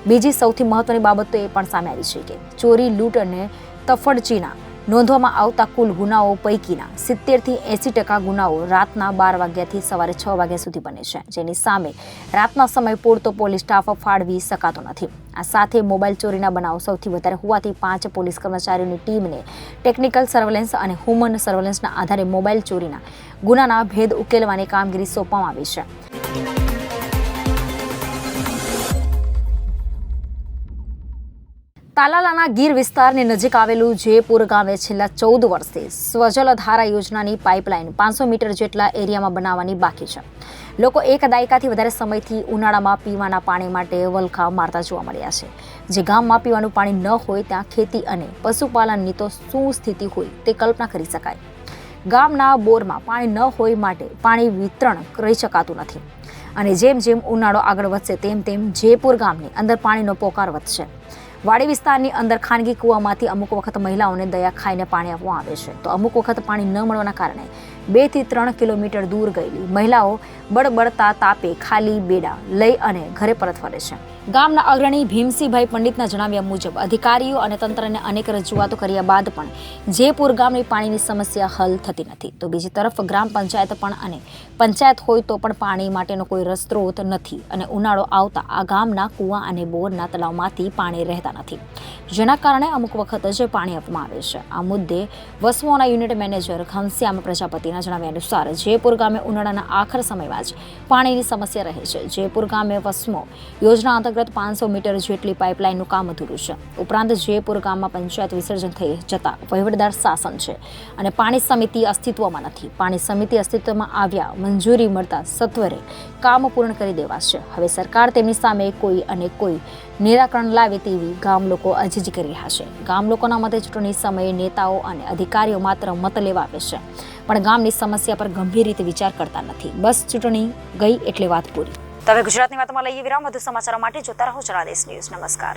S1: બીજી સૌથી મહત્વની બાબત તો એ પણ સામે આવી છે કે ચોરી, લૂંટ અને તફડચીના નોંધવામાં આવતા કુલ ગુનાઓ પૈકીના 70થી 80% ગુનાઓ રાતના 12 વાગ્યાથી સવારે 6 વાગ્યા સુધી બને છે, જેની સામે રાતના સમય પૂરતો પોલીસ સ્ટાફ ફાળવી શકાતો નથી. આ સાથે મોબાઈલ ચોરીના બનાવો સૌથી વધારે હોવાથી 5 પોલીસ કર્મચારીઓની ટીમને ટેકનિકલ સર્વેલન્સ અને હ્યુમન સર્વેલન્સના આધારે મોબાઈલ ચોરીના ગુનાના ભેદ ઉકેલવાની કામગીરી સોંપવામાં આવી છે. તાલાલાના ગીર વિસ્તારની નજીક આવેલું જયપુર ગામે છેલ્લા 14 વર્ષથી સ્વજલ ધારા યોજનાની પાઇપલાઇન 500 મીટર જેટલા એરિયામાં બનાવવાની બાકી છે. લોકો એક દાયકાથી વધારે સમયથી ઉનાળામાં પીવાના પાણી માટે વલખા મારતા જોવા મળ્યા છે. જે ગામમાં પીવાનું પાણી ન હોય ત્યાં ખેતી અને પશુપાલનની તો શું સ્થિતિ હોય તે કલ્પના કરી શકાય. ગામના બોરમાં પાણી ન હોય માટે પાણી વિતરણ કરી શકાતું નથી અને જેમ જેમ ઉનાળો આગળ વધશે તેમ તેમ જયપુર ગામની અંદર પાણીનો પોકાર વધશે. વાડી વિસ્તારની અંદર ખાનગી કૂવામાંથી અમુક વખત મહિલાઓને દયા ખાઈને પાણી આપવામાં આવે છે, તો અમુક વખત પાણી ન મળવાના કારણે 2 થી 3 કિલોમીટર દૂર ગયેલી મહિલાઓ બળબડતા તાપે ખાલી બેડા લઈ અને ઘરે પરત ફરે છે. ગામના અગ્રણી ભીમસિંહભાઈ પંડિતના જણાવ્યા મુજબ અધિકારીઓ અને તંત્રને અનેક રજૂઆતો કર્યા બાદ પણ જયપુર ગામની પાણીની સમસ્યા હલ થતી નથી. તો બીજી તરફ ગ્રામ પંચાયત પણ અને પંચાયત હોય તો પણ પાણી માટેનો કોઈ સ્ત્રોત નથી અને ઉનાળો આવતા આ ગામના કૂવા અને બોરના તળાવમાંથી પાણી રહેતા નથી, જેના કારણે અમુક વખત જ પાણી આપવામાં આવે છે. આ મુદ્દે વસમોના યુનિટ મેનેજર ઘનશ્યામ પ્રજાપતિના જણાવ્યા અનુસાર જયપુર ગામે ઉનાળાના આખર સમયમાં જ પાણીની સમસ્યા રહે છે. જયપુર ગામે વસમો યોજના અંતર્ગત 500 મીટર જેટલી પાઇપલાઇનનું કામ અધૂરું છે. ઉપરાંત જયપુર ગામમાં પંચાયત વિસર્જન થઈ જતા વહીવટદાર શાસન છે અને પાણી સમિતિ અસ્તિત્વમાં નથી. પાણી સમિતિ અસ્તિત્વમાં આવ્યા મંજૂરી મળતા સત્વરે કામ પૂર્ણ કરી દેવાશે. હવે સરકાર તેમની સામે કોઈ નિરાકરણ લાવે તેવી ગામ લોકો અરજી કરી રહ્યા છે. ગામ લોકોના મતે ચૂંટણી સમયે નેતાઓ અને અધિકારીઓ માત્ર મત લેવા આવે છે, પણ ગામની સમસ્યા પર ગંભીર રીતે વિચાર કરતા નથી. બસ ચૂંટણી ગઈ એટલે વાત પૂરી. તો હવે ગુજરાતની વાતમાં લઈએ વિરામ. વધુ સમાચારો માટે જોતા રહો જનાદેશ ન્યૂઝ. નમસ્કાર.